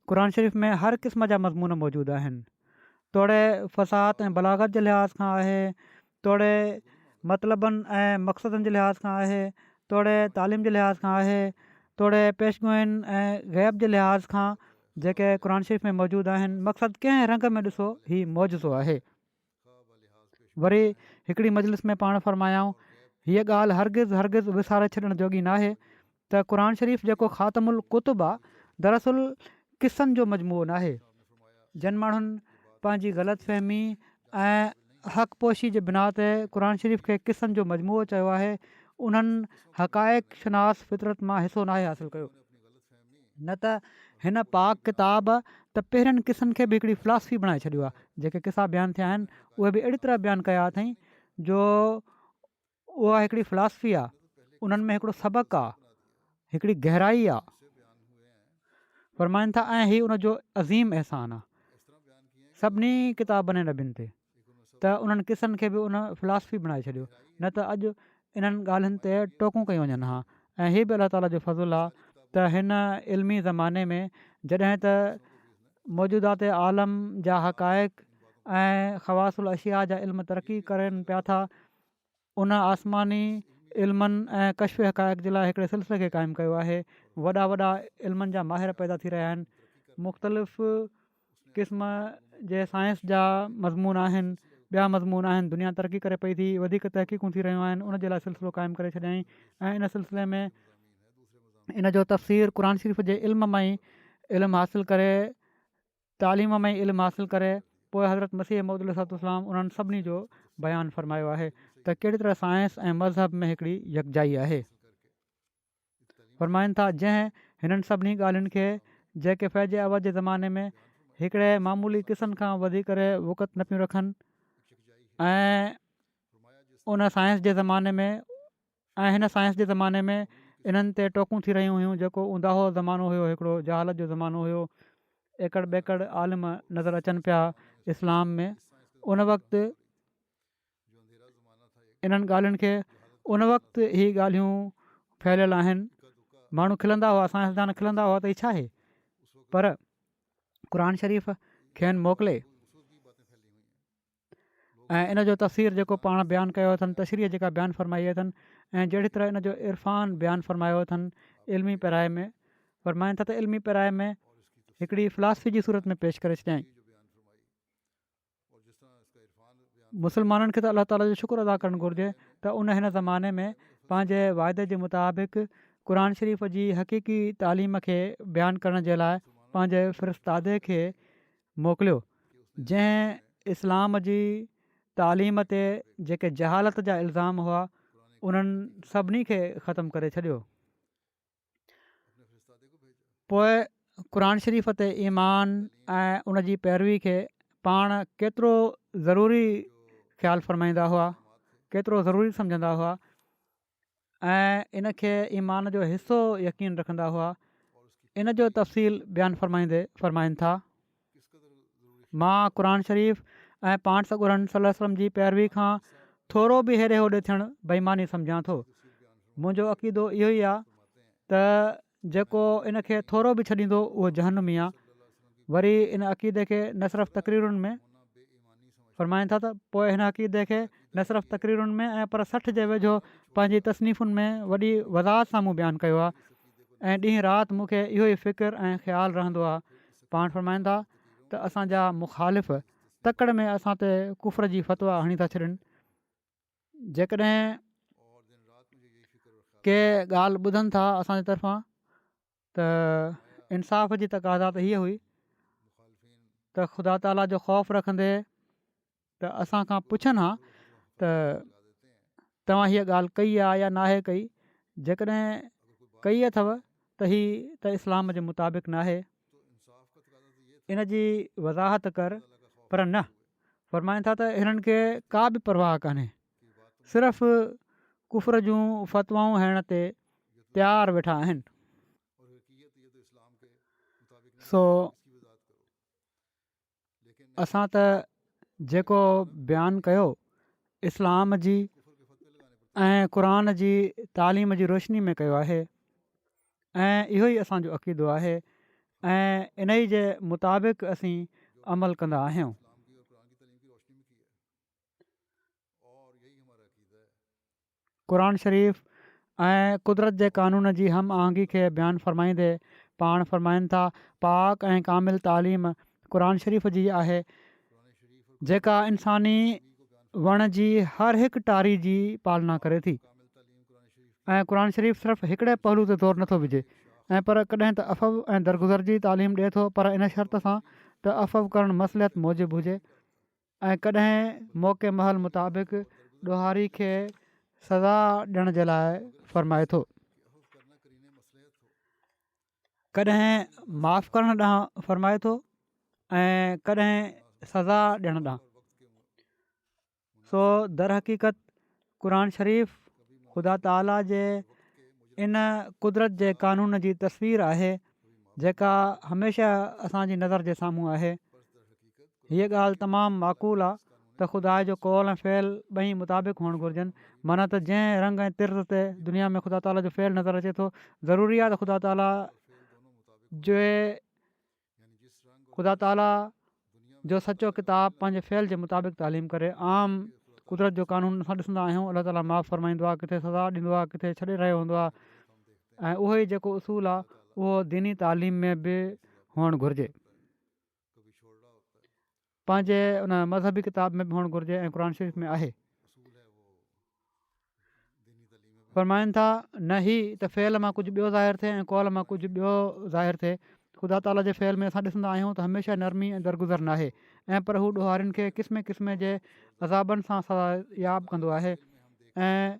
क़ुर शरीफ़ में हर क़िस्म जा मज़मून मौजूदु आहिनि। तोड़े फ़साहत ऐं बलागत जे लिहाज़ खां आहे, तोड़े मतिलबनि ऐं मक़सदनि जे लिहाज़ खां आहे, तोड़े तालीम जे लिहाज़ खां आहे, तोड़े पेशगोइनि ऐं ग़ैब जे लिहाज़ खां जेके क़ुर शरीफ़ में मौजूदु आहिनि। मक़सदु कंहिं रंग में ॾिसो हीउ मौजज़ो आहे। वरी हिकिड़ी मजलिस में पाण फ़रमायाऊं, हीअ ॻाल्हि हरगिज़ विसारे छॾणु जोॻी न आहे त क़ुर शरीफ़ जेको ख़ातमुल कुतुब आहे, दरअसल क़िसनि जो मजमूओ न आहे। जिन माण्हुनि पंहिंजी ग़लति ऐं हक़ पोशी जे बिना ते क़ुर शरीफ़ खे क़िसनि जो मजमूओ चयो आहे, उन्हनि हक़ाइक़ शनास फितरत मां हिसो नाहे हासिलु कयो। न त हिन पाक किताब त पहिरियनि क़िसनि खे बि हिकिड़ी फ़िलासफ़ी बणाए छॾियो आहे। जेके क़िसा बयानु थिया आहिनि उहे बि अहिड़ी तरह बयानु कया अथई जो उहा हिकिड़ी फ़िलासफ़ी आहे, उन्हनि में हिकिड़ो सबक़ु आहे, हिकिड़ी गहराई आहे। फ़रमाइनि था ऐं हीउ उनजो अज़ीम अहसान आहे सभिनी किताबनि ऐं नबियुनि ते, त उन्हनि क़िसनि खे बि उन फ़िलासफ़ी बणाए छॾियो। न त अॼु इन्हनि ॻाल्हियुनि ते टोकूं कयूं वञनि हा। ऐं हीअ बि अलाह ताला जो फज़ुलु आहे त हिन इल्मी ज़माने में जॾहिं त मौजूदात आलम जा हक़ाइक़ ऐं ख़वासुल अशिया जा इल्म तरक़ी करनि पिया था, उन आसमानी इल्मनि ऐं कश्फ हक़ाइक़ जे लाइ हिकिड़े सिलसिले खे क़ाइमु कयो आहे। वॾा वॾा इल्मनि जा माहिर पैदा थी रहिया आहिनि, मुख़्तलिफ़ क़िस्म जे साइंस जा मज़मून आहिनि, ॿिया मज़मून आहिनि, दुनिया तरक़ी करे पई थी, वधीक तहक़ीक़ूं थी रहियूं आहिनि, उनजे लाइ सिलसिलो क़ाइमु करे छॾियईं। ऐं इन सिलसिले में इन जो तफ़सीर क़ुर शरीफ़ जे इल्म मां ई इल्मु हासिलु करे, तालीम में ई इल्मु हासिलु करे, पोइ हज़रत मसीह मौद अलैहिस्सलाम उन्हनि सभिनी जो बयानु फ़रमायो आहे त कहिड़ी तरह साइंस ऐं मज़हब में हिकिड़ी यकजाई आहे। फ़रमाइनि था जंहिं हिननि सभिनी ॻाल्हियुनि खे जेके फैज़ अवध जे ज़माने में हिकिड़े मामूली क़िसनि खां वधी करे वक़्त न पियूं रखनि, ऐं उन साइंस जे ज़माने में हिन साइंस जे ज़माने में इन्हनि ते टोकूं थी रहियूं हुयूं, जेको ऊंदाहो ज़मानो हुयो, हिकिड़ो जहालत जो ज़मानो हुयो, एकड़ ॿेकड़ आलिम नज़र अचनि पिया इस्लाम में। उन वक़्तु इन्हनि ॻाल्हियुनि खे उन वक़्तु ई ॻाल्हियूं फैलियल आहिनि। माण्हू खिलंदा हुआ, साइंसदान खिलंदा हुआ त हीअ छा आहे, पर क़ुर शरीफ़ खेनि मोकिले ऐं इन जो तफ़सीर जेको पाण बयानु कयो अथनि, तशरीह जेका बयानु फ़रमाई अथनि, ऐं जहिड़ी तरह इन जो इरफ़ान बयानु फ़रमायो अथनि इल्मी पैराए में। फ़रमाइनि था त इल्मी पैराए में हिकिड़ी फ़िलासफ़ी जी सूरत में पेश करे छॾियईं। मुस्लमाननि खे त अलाह ताला जो शुक्र अदा करणु घुरिजे त उन हिन ज़माने में पंहिंजे वाइदे जे मुताबिक़ क़ुर शरीफ़ जी हक़ीक़ी तालीम खे बयानु करण जे लाइ पंहिंजे फ़िरिस्तादे खे मोकिलियो, जंहिं इस्लाम जी तालीम ते जेके जहालत जा इल्ज़ाम हुआ उन्हनि सभिनी खे ख़तमु करे छॾियो। पोइ क़ुर शरीफ़ ते ईमान ऐं उन जी पैरवी खे पाण केतिरो ज़रूरी ख़्यालु फ़रमाईंदा हुआ, केतिरो ज़रूरी सम्झंदा हुआ, ऐं इन खे ईमान जो हिसो यकीन रखंदा हुआ। इन जो तफ़सील बयानु फ़रमाइनि था, मां क़ुर शरीफ़ ऐं पाण सॻुरनि सल्लल्लाहु अलैहि वसल्लम जी पैरवी खां थोरो बि हेॾे होॾे थियणु बेईमानी सम्झां थो। मुंहिंजो अक़ीदो इहो ई आहे त जेको इन खे थोरो बि छॾींदो उहो जहन्नमी आहे। वरी इन अक़ीदे खे न सिर्फ़ु तक़रीरुनि में फ़रमाइनि था त पोइ हिन अक़ीदे खे न सिर्फ़ु तक़रीरुनि में ऐं पर 60 जे वेझो पंहिंजी तसनीफ़ुनि में वॾी वज़ाहत सां मूं बयानु कयो आहे, ऐं ॾींहुं राति मूंखे इहो ई फ़िक्रु ऐं ख़्यालु रहंदो आहे। पाण फ़रमाईनि था त असांजा मुख़ालिफ़ तकड़ में असां ते कुफ़र जी फ़तवा हणी था छॾनि। जेकॾहिं के ॻाल्हि ॿुधनि था असांजे तरफ़ां त इंसाफ़ जी तक़ाज़ा त हीअ हुई त ख़ुदा ताला जो ख़ौफ़ रखंदे त असां खां पुछनि हा त तव्हां हीअ ॻाल्हि कई आहे या नाहे कई। जेकॾहिं कई अथव त हीअ त इस्लाम जे मुताबिक़ नाहे, इन जी वज़ाहत कर। पर न, फ़रमाइनि था त हिननि खे का बि परवाह कान्हे, सिर्फ़ु कुफ़र जूं फ़तवाऊं हणण ते तयारु वेठा आहिनि। सो असां त जेको बयानु कयो इस्लाम जी ऐं क़ुर जी तालीम जी रोशनी में कयो आहे, ऐं इहो ई असांजो अक़ीदो आहे ऐं इन ई जे मुताबिक़ असीं अमल कंदा आहियूं। क़ुर शरीफ़ ऐं कुदरत जे क़ानून जी हम आहंगी खे बयानु फ़रमाईंदे पाण फ़रमाइनि था, पाक ऐं कामिल तालीम क़ुर शरीफ़ जी आहे, जेका इंसानी वण जी हर हिकु टारी जी पालना करे थी। ऐं क़ुर शरीफ़ सिर्फ़ु हिकिड़े पहलू ते ज़ोर नथो विझे, ऐं पर कॾहिं त अफ़व ऐं दरगुज़र जी तालीम ॾिए थो, पर इन शर्त सां त अफ़व करणु मसलियत मूजिबि हुजे, ऐं कॾहिं मौक़े महल मुताबिक़ ॾोहारी खे सज़ा ॾियण जे लाइ फ़रमाए थो, कॾहिं माफ़ु करण ॾांहुं फ़रमाए थो ऐं कॾहिं सज़ा ॾियण ॾांहुं। सो दर हक़ीक़त क़ुर शरीफ़ ख़ुदा ताला जे इन कुदरत जे क़ानून जी तस्वीर आहे जेका हमेशह असांजी नज़र जे साम्हूं आहे। हीअ ॻाल्हि तमामु माक़ूल आहे त ख़ुदा जो कौल ऐं फ़ैल ॿई मुताबिक़ हुअणु घुरिजनि। माना त जंहिं रंग ऐं तिर्ज़ ते दुनिया में ख़ुदा ताला जो फ़ैल नज़र अचे थो, ज़रूरी आहे त ख़ुदा ताला जो सचो किताबु पंहिंजे फ़ैल जे मुताबिक़ तालीम करे। आम कुदरत जो क़ानून असां ॾिसंदा आहियूं, अलाह ताला माफ़ु फ़रमाईंदो आहे, किथे सज़ा ॾींदो आहे, किथे छॾे रहियो हूंदो आहे। ऐं उहो ई जेको उसूलु आहे उहो दीनी तालीम में बि हुअणु घुरिजे, पंहिंजे उन मज़हबी किताब में बि हुअणु घुरिजे ऐं क़ुर शरीफ़ में आहे। फ़रमाइनि था न ही त फ़ैल मां कुझु ॿियो ज़ाहिर थिए ऐं कौल मां कुझु ॿियो ज़ाहिर थिए। ख़ुदा ताला जे फ़ैल में असां ॾिसंदा आहियूं त हमेशह नरमी ऐं दरगुज़र न आहे, ऐं पर हू ॾोहारियुनि खे क़िस्म क़िस्म जे अज़ाबनि सां सज़ायाब कंदो आहे। ऐं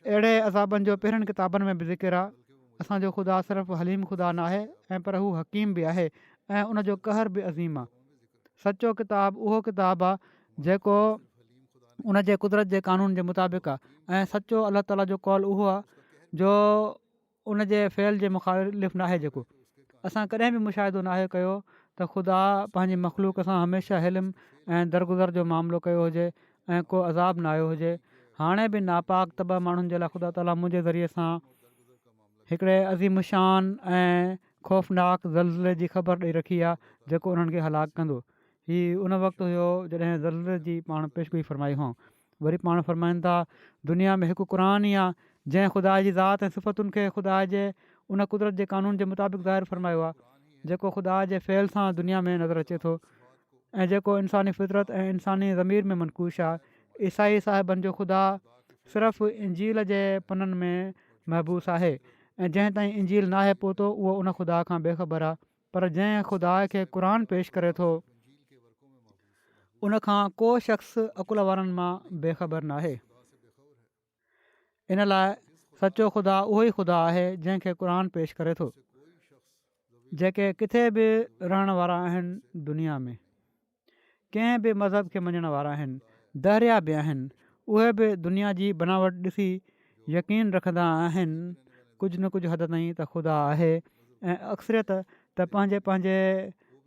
अहिड़े अज़ाबनि जो पहिरियुनि किताबनि में बि ज़िक्र आहे। असांजो ख़ुदा सिर्फ़ु हलीम ख़ुदा न आहे, ऐं पर हू हकीम बि आहे, ऐं उनजो कहर बि अज़ीम आहे। सचो किताबु उहो किताबु आहे जेको उन जे कुदरत जे क़ानून जे मुताबिक़ आहे, ऐं सचो अलाह ताला जो कौल उहो आहे जो उन जे फ़ैल जे मुख़ालिफ़ न आहे। जेको असां कॾहिं बि मुशाहिदो न आहे कयो त ख़ुदा पंहिंजी मख़लूक सां हमेशह हिल्म ऐं दरगुज़र जो मामिलो कयो हुजे ऐं को अज़ाब न आयो हुजे। हाणे बि नापाक तबा माण्हुनि जे लाइ ख़ुदा ताला मुंहिंजे ज़रिए सां हिकिड़े अज़ीम शान ऐं ख़ौफ़नाक ज़लज़ले जी ख़बर ॾेई रखी आहे जेको उन्हनि खे हलाकु कंदो। हीउ उन वक़्तु हुयो जॾहिं ज़लज़ले जी पाण पेशगोई फ़रमाई हुओ। वरी पाण फ़रमाइनि था दुनिया में हिकु क़ुर ई आहे जंहिं ख़ुदा जी ज़ात ऐं सिफ़तुनि खे ख़ुदा जे उन कुदरत जे क़ानून जे मुताबिक़ ज़ाहिर फ़रमायो आहे जेको ख़ुदा जे फ़ैल सां दुनिया में नज़र अचे थो, ऐं जेको इंसानी फितरत ऐं इंसानी ज़मीर में मनकूश आहे। ईसाई साहिबनि जो ख़ुदा सिर्फ़ु इंजील जे पननि में महबूस आहे, ऐं जंहिं ताईं इंजील नाहे पहुतो उहो उन ख़ुदा खां बेख़बर आहे। पर जंहिं ख़ुदा खे क़ुर पेश करे थो उनखां को शख़्स अकुल वारनि मां बेख़बर न आहे। इन लाइ सचो ख़ुदा उहो ई ख़ुदा आहे जंहिंखे क़ुर पेश करे थो। जेके किथे बि रहण वारा आहिनि दुनिया में, कंहिं बि मज़हब खे मञण वारा आहिनि, दरिया बि आहिनि, उहे बि दुनिया जी बनावट ॾिसी यकीन रखंदा आहिनि कुझु न कुझु हद ताईं त ख़ुदा आहे, ऐं अक्सरियत त पंहिंजे पंहिंजे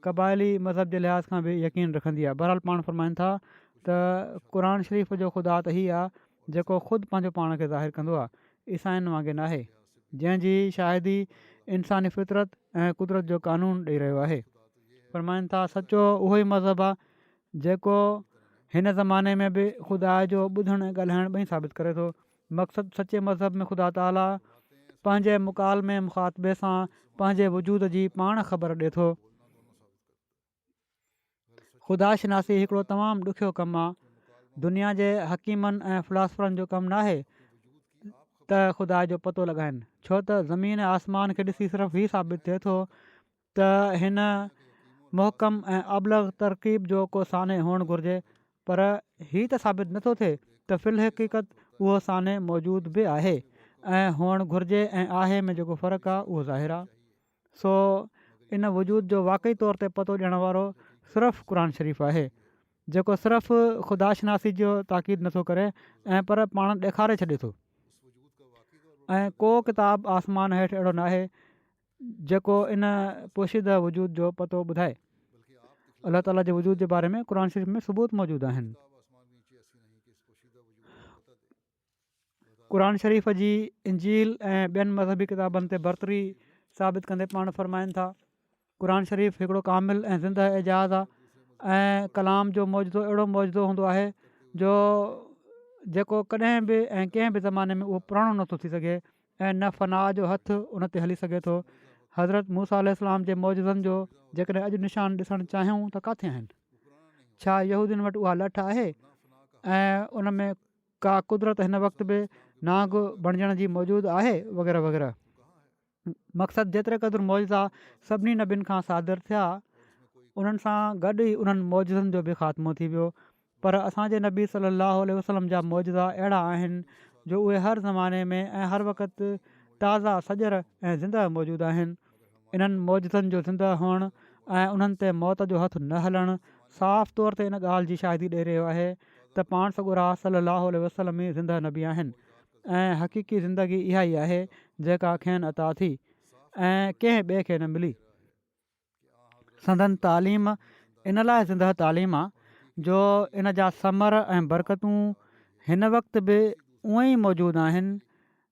क़बाइली मज़हब जे लिहाज़ खां बि यकीन रखंदी आहे। बहरहाल पाण फ़रमाइनि था त क़ुर शरीफ़ जो ख़ुदा त हीअ आहे जेको ख़ुदि पंहिंजो पाण खे ज़ाहिर कंदो आहे, ईसाइनि वांगुरु न आहे जंहिंजी शाहिदी इंसानी फितरत ऐं कुदरत जो क़ानून ॾेई रहियो आहे। फ़रमाइनि था सचो उहो ई मज़हब आहे जेको हिन ज़माने में बि ख़ुदा जो ॿुधणु ऐं ॻाल्हाइणु ॿई साबित करे थो। मक़सदु सचे मज़हब में ख़ुदा ताला पंहिंजे मुकालमे मुखातबे सां पंहिंजे वजूद जी पाण ख़बर ॾिए थो। ख़ुदा शनासी हिकिड़ो तमामु ॾुखियो कमु आहे। दुनिया जे हकीमनि ऐं फ़िलासफ़रनि जो कमु न आहे त ख़ुदा जो पतो लॻाइनि, छो त ज़मीन ऐं आसमान खे ॾिसी सिर्फ़ु हीउ साबित थिए थो त हिन मुहकम ऐं अबलग तरकीब जो को साने हुअणु घुरिजे, पर हीउ त साबित नथो थिए त फ़िल हक़ीक़त उहो साने मौजूदु बि आहे ऐं हुअणु घुरिजे ऐं आहे में जेको फ़र्क़ु आहे उहो ज़ाहिर आहे। सो इन वजूद जो वाक़ई तौर ते पतो ॾियण वारो सिर्फ़ु क़ुर शरीफ़ आहे जेको सिर्फ़ु ख़ुदा शनासी जो ताक़ीद नथो करे ऐं पर पाण ॾेखारे छॾे थो। ऐं को किताबु आसमान हेठि अहिड़ो न आहे जेको इन पोशीदा वजूद जो पतो ॿुधाए। अलाह ताला जे वजूद जे बारे में क़ुर शरीफ़ में सबूत मौजूदु आहिनि। क़ुर शरीफ़ जी इंजील ऐं ॿियनि मज़हबी किताबनि ते बरतरी साबित कंदे पाण फ़रमाइनि था क़ुर शरीफ़ हिकिड़ो कामिल ऐं ज़िंदह एजाज़ आहे ऐं कलाम जो मौजूदो अहिड़ो मौजूदो हूंदो आहे जो जेको कॾहिं बि ऐं कंहिं बि ज़माने में उहो पुराणो नथो थी सघे ऐं न फ़ना जो हथु उन ते हली सघे थो। हज़रत मूसा अलैहिस्सलाम जे मौजूदनि जो जेकॾहिं अॼु निशान ॾिसणु चाहियूं त किथे आहिनि? छा यहूदियुनि वटि उहा लठ आहे ऐं उन में का कुदरत हिन वक़्तु बि नाग बणिजण जी मौजूदु आहे वग़ैरह वग़ैरह। मक़सदु जेतिरे क़दुरु मौजूदा सभिनी नबियुनि खां सादर थिया उन्हनि सां गॾु ई उन्हनि मौजूदनि जो बि ख़ात्मो थी वियो। पर असांजे नबी सलाहु वसलम जा मौजूदा अहिड़ा आहिनि जो उहे हर ज़माने में ऐं हर वक़्तु ताज़ा सजर ऐं ज़िंदह मौजूदु आहिनि। इन्हनि मौजूदनि जो ज़िंदह हुअणु ऐं उन्हनि ते मौत जो हथु न हलणु साफ़ तौर ते इन ॻाल्हि जी शाहिदी ॾेई रहियो आहे त पाण सॻुरा सलाहु वसलम ई ज़िंदह नबी आहिनि ऐं हक़ीक़ी ज़िंदगी इहा ई आहे जेका खेनि अता थी ऐं कंहिं ॿिए खे न मिली। संदन तालीम इन लाइ ज़िंदह तालीम आहे जो इन जा समर ऐं बरकतूं हिन वक़्तु बि उअं ई मौजूदु आहिनि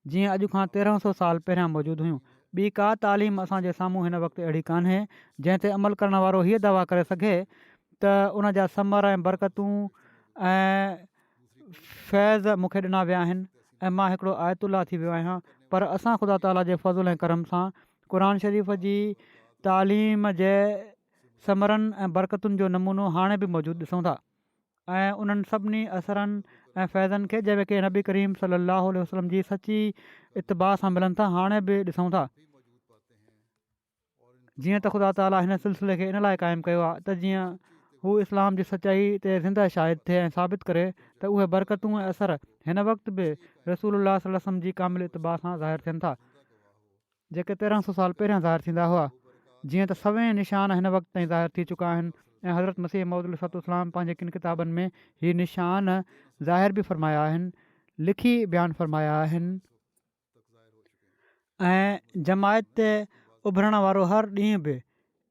जीअं अॼु खां 1300 साल पहिरियां मौजूदु हुयूं। ॿी का तालीम असांजे साम्हूं हिन वक़्तु अहिड़ी कान्हे जंहिं ते अमल करण वारो हीअ दावा करे सघे त उन जा समर ऐं बरकतूं ऐं फैज़ मूंखे ॾिना विया आहिनि ऐं मां हिकिड़ो आयतुल्ला थी वियो आहियां। पर असां ख़ुदा ताला जे फज़ुल ऐं करम सां क़ुर शरीफ़ जी तालीम जे समरनि ऐं बरकतुनि जो नमूनो हाणे बि मौजूदु ॾिसूं था ऐं उन्हनि सभिनी असरनि ऐं फैज़नि खे जेके नबी करीम सलाहु वसलम जी सची इतबा सां मिलनि था हाणे बि ॾिसूं था। जीअं त ख़ुदा ताला हिन सिलसिले खे इन लाइ क़ाइमु कयो आहे त जीअं हू इस्लाम जी सचाई ते ज़िंदह शाहिद थिए ऐं साबित करे त उहे बरकतूं ऐं असर हिन वक़्तु बि रसूलुल्लाह सल्लल्लाहु अलैहि वसल्लम जी कामिल इतबा सां ज़ाहिर थियनि था जेके 1300 साल पहिरियां ज़ाहिर थींदा हुआ। जीअं त सभई निशान हिन वक़्तु ताईं ज़ाहिर थी चुका आहिनि ऐं हज़रत मसीह मौद इस्लाम पंहिंजे किन किताबनि में हीअ निशान ज़ाहिर बि फ़रमाया आहिनि, लिखी बयानु फ़रमाया आहिनि ऐं जमायत ते उभरण वारो हर ॾींहुं बि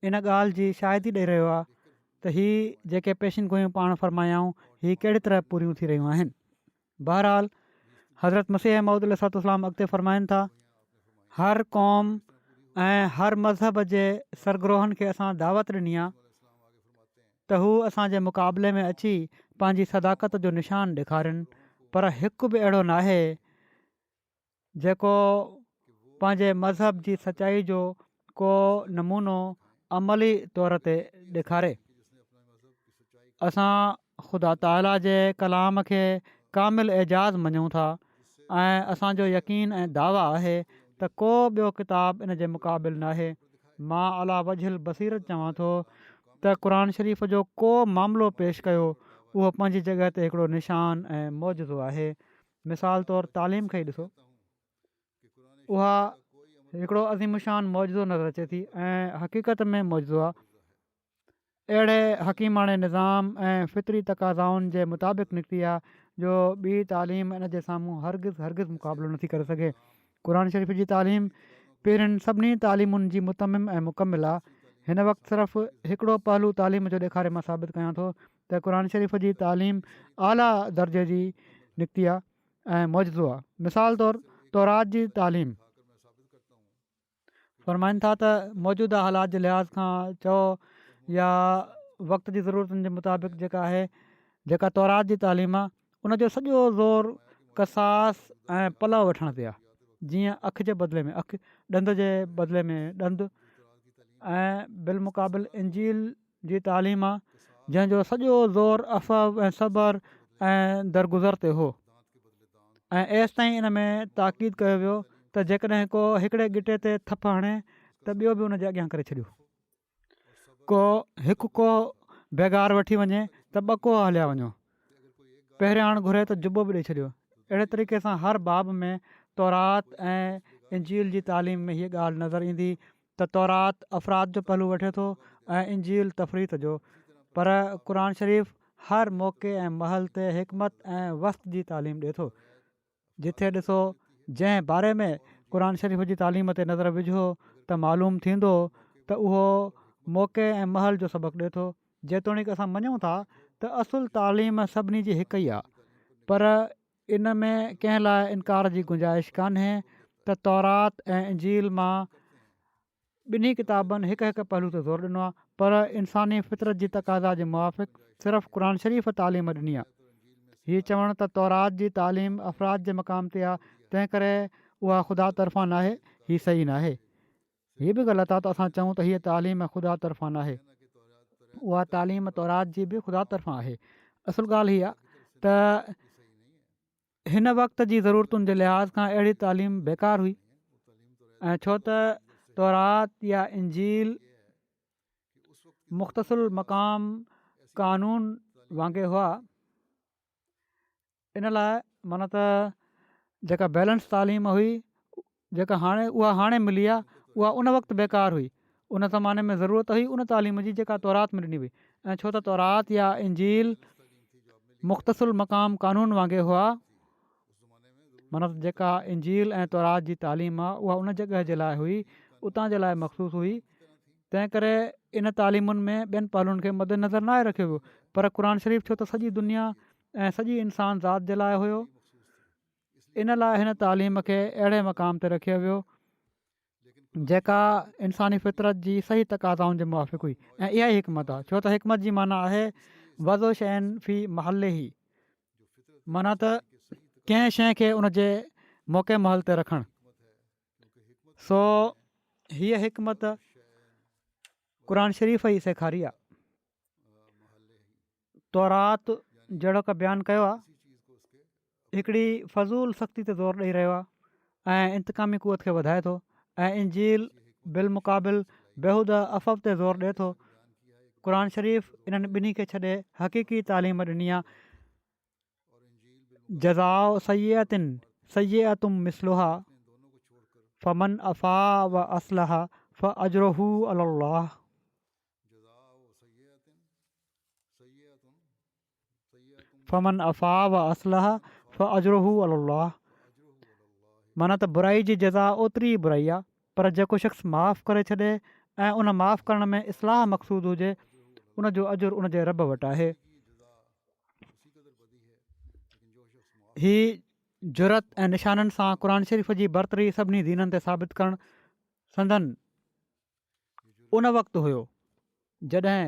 इन ॻाल्हि जी शाहिदी ॾेई रहियो आहे त हीअ जेके पेशिन गोयूं पाण फ़रमायाऊं हीअ कहिड़ी तरह पूरियूं थी रहियूं आहिनि। बहरहाल हज़रत मसीह मौद इस्लाम अॻिते फ़रमाइनि था हर क़ौम ऐं हर मज़हब जे सरगरोहनि खे असां दावत ॾिनी आहे त हू असांजे मुक़ाबले में अची पंहिंजी सदाकत जो निशान ॾेखारिनि। पर हिकु बि अहिड़ो नाहे जेको पंहिंजे मज़हब जी सचाई जो को नमूनो अमली तौर ते ॾेखारे। असां ख़ुदा ताला जे कलाम खे कामिल एजाज़ मञूं था ऐं असांजो यकीन ऐं दावा आहे त को ॿियो किताबु इन जे मुक़ाबिल नाहे। मां अला वजहिल बसीरत चवां थो त क़ुर शरीफ़ जो को मामिलो पेश कयो उहो पंहिंजी जॻह ते हिकिड़ो निशान ऐं मौजूदो आहे। मिसाल तौरु तालीम खे ई ॾिसो, उहा हिकिड़ो अज़ीमुशान मौजूदो नज़र अचे थी ऐं हक़ीक़त में मौजूदो आहे। अहिड़े हकीमाणे निज़ाम ऐं फितरी तक़ाज़ाउनि जे मुताबिक़ निकिती आहे जो ॿी तालीम इन जे साम्हूं हरगिज़ मुक़ाबिलो नथी करे सघे। क़ुर शरीफ़ जी तालीम पहिरियुनि सभिनी तालीमुनि जी मुतमिम ऐं मुकमिल आहे। हिन वक़्तु सिर्फ़ु हिकिड़ो पहलू तालीम जो ॾेखारे मां साबित कयां थो त क़ुर शरीफ़ जी तालीम आला दर्जे जी निकिती आहे ऐं मौजूदो आहे। मिसाल तौरु तौरात जी तालीम फ़रमाइनि था त मौजूदा हालात जे लिहाज़ खां चओ या वक़्त जी ज़रूरतुनि जे मुताबिक़ जेका तौरात जी तालीम आहे उनजो सॼो ज़ोर कसास ऐं पलव वठण ते आहे। जीअं अखि जे बदिले में अखि, ॾंद जे बदिले में ॾंदु ऐं बिलमुक़ाबिल इंजील जी तालीम आहे जंहिंजो सॼो ज़ोर अफ़व ऐं सबर ऐं दरगुज़र ते हो ऐं एसि ताईं इन में ताक़ीद कयो वियो त जेकॾहिं को हिकिड़े गिटे ते थप हणे त ॿियो बि हुनजे अॻियां करे छॾियो। हिकु को बेगार वठी वञे त ॿ को हलिया वञो, पहिरियां घुरे त जुबो बि ॾेई छॾियो। अहिड़े तरीक़े सां हर बाब में तौरात ऐं इंजील जी तालीम में हीअ ॻाल्हि नज़र ईंदी त तौरात अफ़राद जो पहलू वठे थो ऐं इंजील तफ़रीत जो। पर क़ुर शरीफ़ हर मौक़े ऐं महल ते हिकमत ऐं वक़्त जी तालीम ॾिए थो। जिथे ॾिसो जंहिं बारे में क़ुर शरीफ़ जी तालीम ते नज़र विझो त मालूम थींदो त उहो मौक़े ऐं महल जो सबक़ु ॾिए थो। जेतोणीकि असां मञूं था त असुलु तालीम सभिनी जी हिकु ई आहे, पर इन में कंहिं लाइ इनकार जी गुंजाइश कान्हे त तौरात ऐं इंजील मां ॿिन्ही किताबनि हिकु हिकु पहलू ते ज़ोर ॾिनो आहे, पर इंसानी फितरत जी तक़ाज़ा जे मुआफ़िक़ सिर्फ़ु क़ुर शरीफ़ तालीम ॾिनी आहे। हीअ चवणु त तौरात जी तालीम अफ़राद जे मक़ाम ते आहे, तंहिं करे उहा ख़ुदा तरफ़ां नाहे, हीअ सही नाहे। हीअ बि ग़लति आहे त असां चऊं त हीअ तालीम ख़ुदा तरफ़ां नाहे, उहा तालीम तौरात जी बि ख़ुदा तरफ़ां आहे। असुलु ॻाल्हि हीअ आहे त हिन वक़्त जी ज़रूरतुनि जे लिहाज़ खां अहिड़ी तालीम बेकार हुई, ऐं छो त तौरात या इंजील मुख़्तसिल मक़ाम क़ानून वांगुरु हुआ। इन लाइ माना त जेका बैलेंस तालीम हुई जेका हाणे मिली आहे, उहा उन वक़्तु बेकार हुई। उन ज़माने में ज़रूरत हुई उन तालीम जी जेका तौरात में ॾिनी हुई, ऐं छो त तौरात या इंजील मुख़्तसिल मक़ाम क़ानून वांगुरु हुआ। माना जेका इंजील ऐं तौरात जी तालीम आहे उहा उन जॻह जे लाइ हुई, उतां जे लाइ मख़सूस हुई। तंहिं करे इन तालीमुनि में ॿियनि पहलुनि खे मद्देनज़र न आहे रखियो वियो, पर क़ुर शरीफ़ छो त सॼी दुनिया ऐं सॼी इंसान ज़ात जे लाइ हुयो, इन लाइ हिन तालीम खे अहिड़े मक़ाम ते रखियो वियो जेका इंसानी फितरत जी सही तक़ाज़ाउनि जे मुआफ़िक़ हुई। ऐं इहा ई हिकमत आहे, छो त हिकमत जी माना आहे वज़ो शैन फ़ी महल ई, माना त कंहिं शइ खे उन जे मौक़े महल ते रखणु। सो हीअ हिकमत क़ुर शरीफ़ ई सेखारी आहे। तौरात जहिड़ो का बयानु कयो आहे, हिकिड़ी फज़ूल सख़्ती ते ज़ोर ॾेई रहियो आहे ऐं इंतकामी क़ुवत खे वधाए थो, ऐं इंजील बिलमुक़ाबिल बेहूद अफ़व ते ज़ोर ॾिए थो। क़ुर शरीफ़ इन्हनि ॿिन्ही खे छॾे हक़ीक़ी तालीम ॾिनी आहे। जज़ाउ सय्यतिन सय्यतुम मिसलुहा फमन अफ़ा व असलह फ अजरुहु अलल्लाह। फमन अफ़ा व असलह फ अजरुहु अलल्लाह, माना त बुराई जी जज़ा ओतिरी ई बुराई आहे, पर जेको शख़्स माफ़ु करे छॾे ऐं उन माफ़ु करण में इस्लाह मक़सूद हुजे, उनजो अजुरु उनजे रब वटि आहे। ही जुरत ऐं निशाननि सां क़ुर शरीफ़ जी बरतरी सभिनी दीननि ते साबित करणु संदन उन वक़्तु हुयो जॾहिं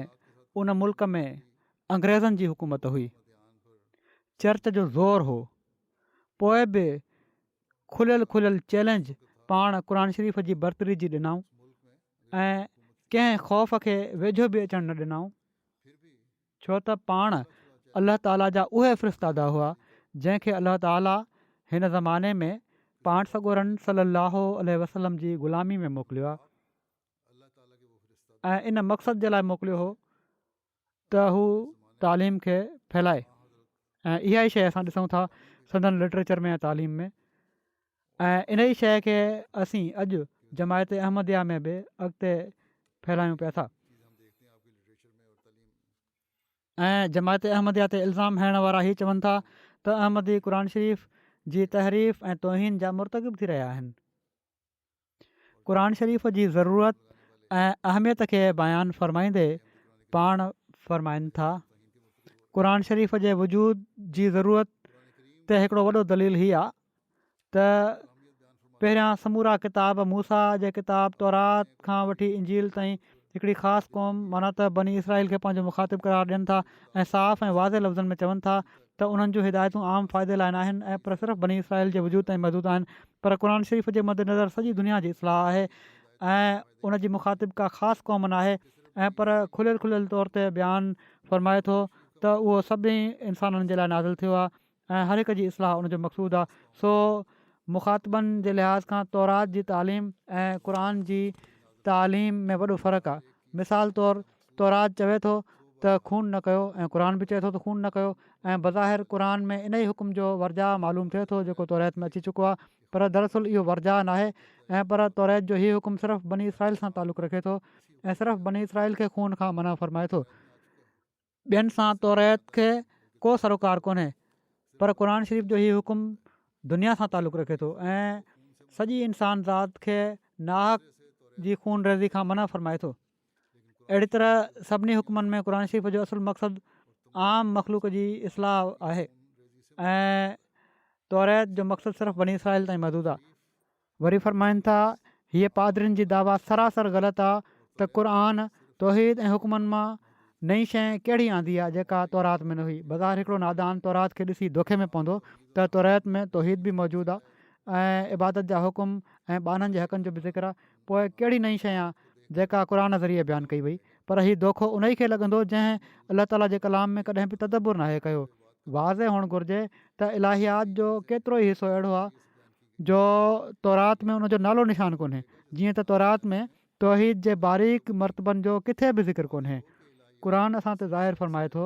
उन मुल्क में अंग्रेज़नि जी हुकूमत हुई, चर्च जो ज़ोर हो। पोइ बि खुलियल चैलेंज पाण क़ुर शरीफ़ जी बरतरी जी ॾिनऊं ऐं कंहिं ख़ौफ़ खे वेझो बि अचणु न ॾिनऊं, छो त पाण अलाह ताला जा उहे फ़रिश्तादा हुआ जंहिंखे अलाह ताला हिन ज़माने में पाण सॻोरन सलाहु वसलम जी ग़ुलामी में मोकिलियो आहे, ऐं इन मक़सद जे लाइ मोकिलियो हो त हू तालीम खे फैलाए। ऐं इहा ई शइ असां ॾिसूं था संदन लिटरेचर में ऐं तालीम में, ऐं इन ई शइ खे असीं अॼु जमायत अहमदिया में बि अॻिते फैलायूं पिया था। ऐं जमायत अहमदिया ते इल्ज़ाम हणण वारा हीअ चवनि था त अहमदी क़ुर शरीफ़ जी तहरीफ़ ऐं तौहीन जा मुर्तकिब थी रहिया आहिनि। क़ुर शरीफ़ जी ज़रूरत ऐं अहमियत खे बयानु फ़रमाईंदे पाण फ़रमाइनि था, क़ुर शरीफ़ जे वजूद जी ज़रूरत ते हिकिड़ो वॾो दलील हीअ आहे त पहिरियां समूरा किताब मूसा जे किताब तौरात खां वठी इंजील ताईं हिकिड़ी ख़ासि क़ौम माना त बनी इसराईल खे पंहिंजो मुखातिब करार ॾियनि था ऐं साफ़ ऐं वाज़े लफ़्ज़नि में चवनि था त उन्हनि जूं हिदायतूं आम फ़ाइदे लाइ न आहिनि ऐं पर सिर्फ़ु बनी इसराईल जे वजूद ताईं महदूदु आहिनि। पर क़ुर शरीफ़ जे मद्देनज़र सॼी दुनिया जी इस्लाह आहे ऐं उन जी मुखातिब का ख़ासि क़ौम न आहे, ऐं पर खुलियल तौर ते बयानु फ़रमाए थो त उहो सभिनी इंसाननि जे लाइ नाज़िल थियो आहे ऐं हर हिक जी इस्लाह उनजो मक़सूदु आहे। सो मुखातिबनि जे लिहाज़ खां तौरात जी तालीम ऐं क़ुर जी तालीम में वॾो फ़र्क़ु आहे। मिसाल तौरु तौरात चवे थो त खून न कयो ऐं क़ुर बि चए थो त खून न कयो, ऐं बज़ाहिर क़ुर में इन ई हुकुम जो वर्जा मालूम थिए थो जेको तौरात में अची चुको आहे, पर दरअसल इहो वर्जा नाहे। ऐं पर तौरात जो हीउ हुकुम सिर्फ़ु बनी इसराईल सां तालुक़ु रखे थो ऐं सिर्फ़ु बनी इसराईल खे खून खां मना फ़रमाए थो। ॿियनि सां तौरात खे को सरोकार कोन्हे, पर क़ुर शरीफ़ जो हीउ हुकुम दुनिया सां तालुक़ु रखे थो ऐं सॼी इंसान ज़ात खे नाहक जी खून रेज़ी खां मना फ़रमाए थो। अहिड़ी तरह सभिनी हुकमनि में क़ुर शरीफ़ जो असुलु मक़सदु आम मख़लूक जी इस्लाह आहे ऐं तौरात जो मक़सदु सिर्फ़ु बनी इसराईल ताईं महदूदु आहे। वरी फ़रमाइनि था हीअ पादरियुनि जी दावा सरासर ग़लति आहे त क़ुर तौहीद ऐं हुकमनि मां नई शइ कहिड़ी आंदी आहे जेका तौरात में न हुई। बज़ारि हिकिड़ो नादान तौरात खे ॾिसी दोखे में पवंदो त तौरात में तौहीद बि मौजूदु आहे ऐं इबादत जा हुकुम ऐं ॿारनि जे हक़नि जो बि ज़िक्र आहे। पोइ कहिड़ी नई शइ आहे जेका क़ुर ज़रिए बयानु कई वई। पर हीउ दोखो उन ई खे लॻंदो जंहिं अलाह ताला जे कलाम में कॾहिं बि तदबुर नाहे कयो। वाज़े हुअणु घुरिजे त इलाहियात जो केतिरो ई हिसो अहिड़ो आहे जो तौरात में उनजो नालो निशान कोन्हे। जीअं त तौरात में तौहीद जे बारीक़ मर्तबनि जो किथे बि ज़िक्र कोन्हे। क़ुर असां ते ज़ाहिर फ़रमाए थो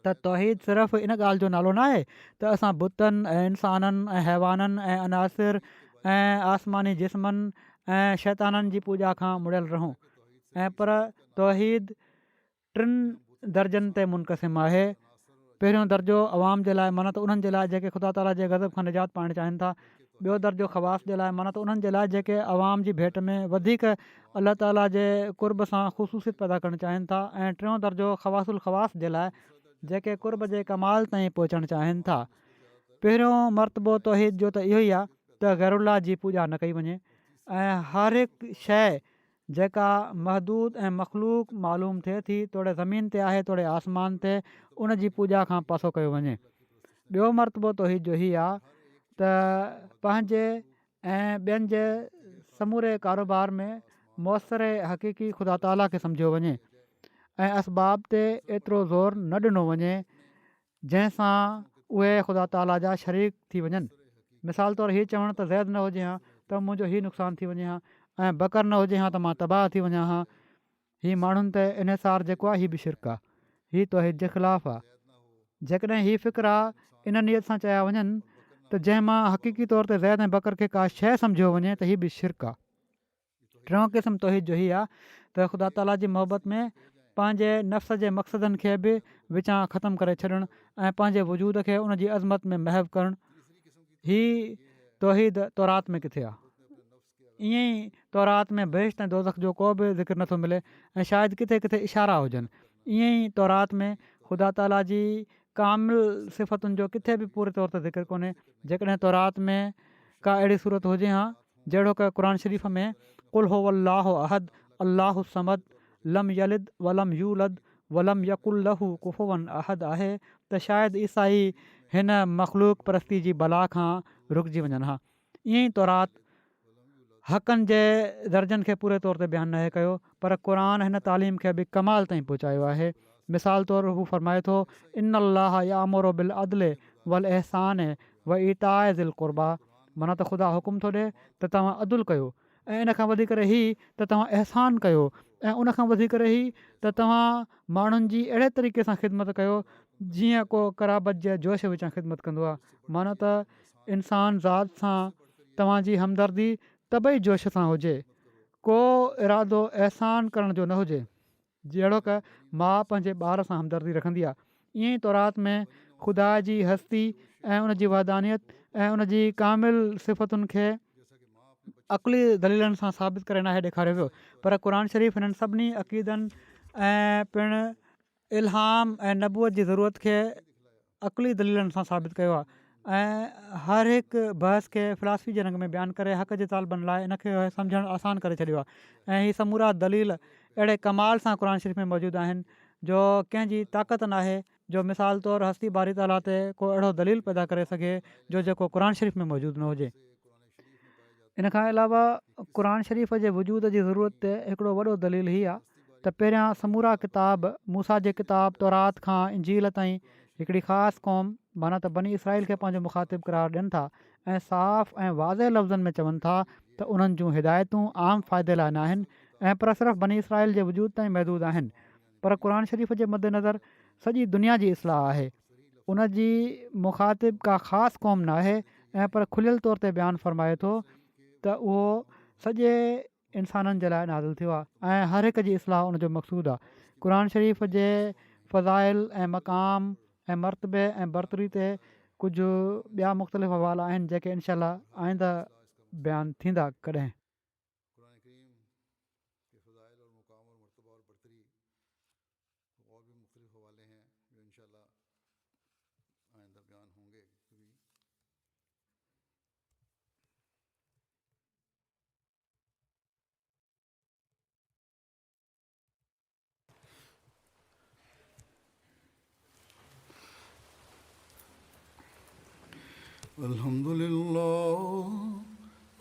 त तौहीद सिर्फ़ु इन ॻाल्हि जो नालो न आहे त असां बुतनि ऐं इंसाननि ऐं हैवाननि ऐं अनासिर ऐं आसमानी जिस्मनि ऐं शैताननि जी पूॼा खां मुड़ियल रहूं ऐं पर तौहीद 3 दर्जनि ते मुनक़सिम आहे। पहिरियों दर्जो अवाम जे लाइ माना त उन्हनि जे लाइ जेके ख़ुदा ताला जे गज़ब खां निजात पाइणु चाहिनि था। ॿियो दर्जो ख़वास जे लाइ माना त उन्हनि जे लाइ जेके अवाम जी भेट में वधीक अलाह ताला जे कुर्ब सां ख़ुसूसियत पैदा करणु चाहिनि था। ऐं टियों दर्जो ख़वासुल ख़वास जे लाइ जेके कुर्ब जे कमाल ताईं पहुचणु चाहिनि था। पहिरियों मरतबो तौहीद जो त इहो ई आहे त ग़ैरुल्लाह जी पूॼा न कई वञे ऐं हर हिकु शइ जेका महदूद ऐं मख़लूक मालूम थिए थी तोड़े ज़मीन ते आहे तोड़े आसमान ते उन जी पूॼा खां पासो कयो वञे। ॿियो मरतबो तौहीद जो हीअ आहे त पंहिंजे ऐं ॿियनि जे समूरे कारोबार में मुअसरे हक़ीक़ी ख़ुदा ताला खे सम्झियो वञे ऐं असबाब ते एतिरो ज़ोर न ॾिनो वञे जंहिंसां उहे ख़ुदा ताला जा शरीक थी वञनि। मिसाल तौरु हीअ चवणु त ज़ैद न हुजे हा त मुंहिंजो हीउ नुक़सानु थी वञे हा ऐं बकर न हुजे हा त मां तबाह थी वञा हा। हीअ माण्हुनि ते इन्हिसार जेको आहे हीअ बि शिरक आहे। हीअ तौहीद जे ख़िलाफ़ु आहे। जेकॾहिं हीअ फ़िक्र आहे इन नियत सां चया वञनि त जंहिं मां हक़ीक़ी तौर ते ज़ैद ऐं बकर खे का शइ सम्झियो वञे त हीअ बि शिरक आहे। टियों क़िस्म तौहीद जो हीअ आहे त ख़ुदा ताला जी मोहबत में पंहिंजे नफ़्स जे मक़सदनि खे बि विचां ख़तमु करे छॾणु ऐं पंहिंजे वजूद खे उन जी अज़मत में महव करणु। हीअ तौहीद तौरात में किथे आहे। ईअं ई तौरात में बेहिश्त ऐं दोज़ख जो को बि ज़िक्र नथो मिले ऐं शायदि किथे किथे इशारा हुजनि। ईअं ई तौरात में ख़ुदा ताला जी कामिल सिफ़तुनि जो किथे बि पूरे तौर ते ज़िक्र कोन्हे। जेकॾहिं तौरात में का अहिड़ी सूरत हुजे हा जहिड़ो की क़ुर शरीफ़ में कुल हो अल्लाह अहद अल्लाह समद लम यलिद वलम यूलद वलम यकुल लहू कुफुवन अहद आहे त शायदि ईसाई हिन मख़लूक परस्ती जी बला खां रुकिजी वञनि हा। ईअं ई तौरात हक़नि जे दर्जनि खे पूरे तौर ते बयानु नाहे कयो पर क़ुर हिन तालीम खे बि कमाल ताईं पहुचायो आहे। मिसाल तौरु हू फ़रमाए थो इन अल्लाह यामुरु बिल अदल वल अहसान व ईताए ज़िल क़ुर्बा माना त ख़ुदा हुकुम थो ॾिए त तव्हां अदुल कयो ऐं इन खां वधी करे हीअ त तव्हां अहसान कयो ऐं उनखां वधी करे हीअ त तव्हां माण्हुनि जी अहिड़े तरीक़े सां ख़िदमत कयो जीअं को क़राबत जे जोश विचां ख़िदमत कंदो आहे। माना त इंसान ज़ात सां तव्हांजी हमदर्दी तबई जोश सां हुजे को इरादो अहसान करण जो न हुजे जहिड़ो की माउ पंहिंजे ॿार सां हमदर्दी रखंदी आहे। ईअं ई तौरात में ख़ुदा जी हस्ती ऐं उन जी वहदानियत ऐं उन जी कामिल सिफ़तुनि खे अक़ली दलीलनि सां साबित करे नाहे ॾेखारियो वियो पर क़ुर शरीफ़ हिननि सभिनी अक़ीदनि ऐं पिणु इल्हाम ऐं नबूअत जी ज़रूरत खे अक़ली दलीलनि सां साबित कयो आहे ऐं हर हिकु बहस खे फ़िलासफ़ी जे रंग में बयानु करे हक़ जे तालबनि लाइ इन खे सम्झणु आसान करे छॾियो आहे। ऐं हीअ समूरा दलील अहिड़े कमाल सां क़ुर शरीफ़ में मौजूदु आहिनि जो कंहिंजी ताक़त नाहे जो मिसाल तौरु हस्ती बारी ताला ते को अहिड़ो दलील पैदा करे सघे जो जेको क़ुर शरीफ़ में मौजूदु न हुजे। इन खां अलावा क़ुर शरीफ़ जे वजूद जी ज़रूरत ते हिकिड़ो वॾो दलील हीअ आहे त पहिरियां समूरा किताब मूसा जे किताब तौरात खां इंजील ताईं हिकिड़ी ख़ासि क़ौम माना त बनी इसराईल खे पंहिंजो मुखातिब करार ॾियनि था ऐं साफ़ ऐं वाज़े लफ़्ज़नि में चवनि था त उन्हनि जूं हिदायतूं आम फ़ाइदे लाइ न आहिनि ऐं पर सिर्फ़ु बनी इसराईल जे वजूद ताईं महदूदु आहिनि। पर क़ुर शरीफ़ जे मद्देनज़र सॼी दुनिया जी इस्लाह आहे। उन जी मुखातिब का ख़ासि क़ौम न आहे ऐं पर खुलियल तौर ते बयानु फ़रमाए थो त उहो सॼे इंसाननि जे लाइ नाज़िल थियो आहे ऐं हर हिक जी इस्लाह उनजो मक़सूदु आहे। क़ुर शरीफ़ जे फ़ज़ाइल ऐं मक़ाम ऐं मर्तबे ऐं बरतरी ते कुझु ॿिया मुख़्तलिफ़ हवाला आहिनि जेके इनशा आईंदा बयानु थींदा कॾहिं।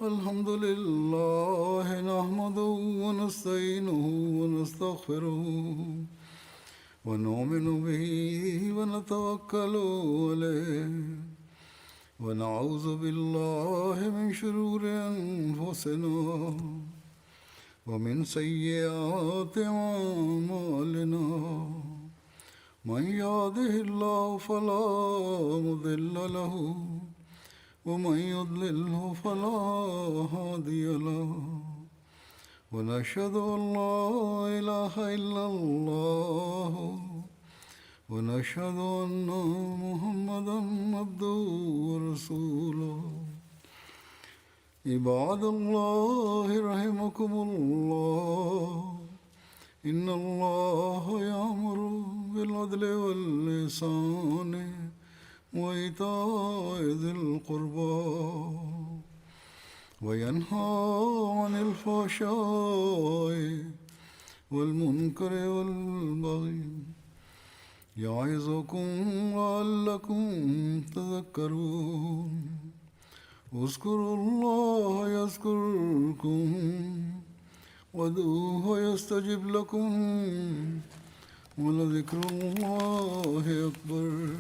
الحمد لله نحمده ونستعينه ونستغفره ونؤمن به ونتوكل عليه ونعوذ بالله من شرور أنفسنا ومن سيئات أعمالنا من يهده الله فلا مضل له ومن يضلله فلا هادي له ونشهد أن لا إله إلا الله ونشهد أن محمدا عبده ورسوله عباد الله رحمكم الله إن الله يأمر بالعدل والإحسان وإيتاء ذي القربى وينهى عن الفحشاء والمنكر والبغي يعظكم لعلكم تذكرون اذكروا الله يذكركم وادعوه يستجب لكم ولذكر الله أكبر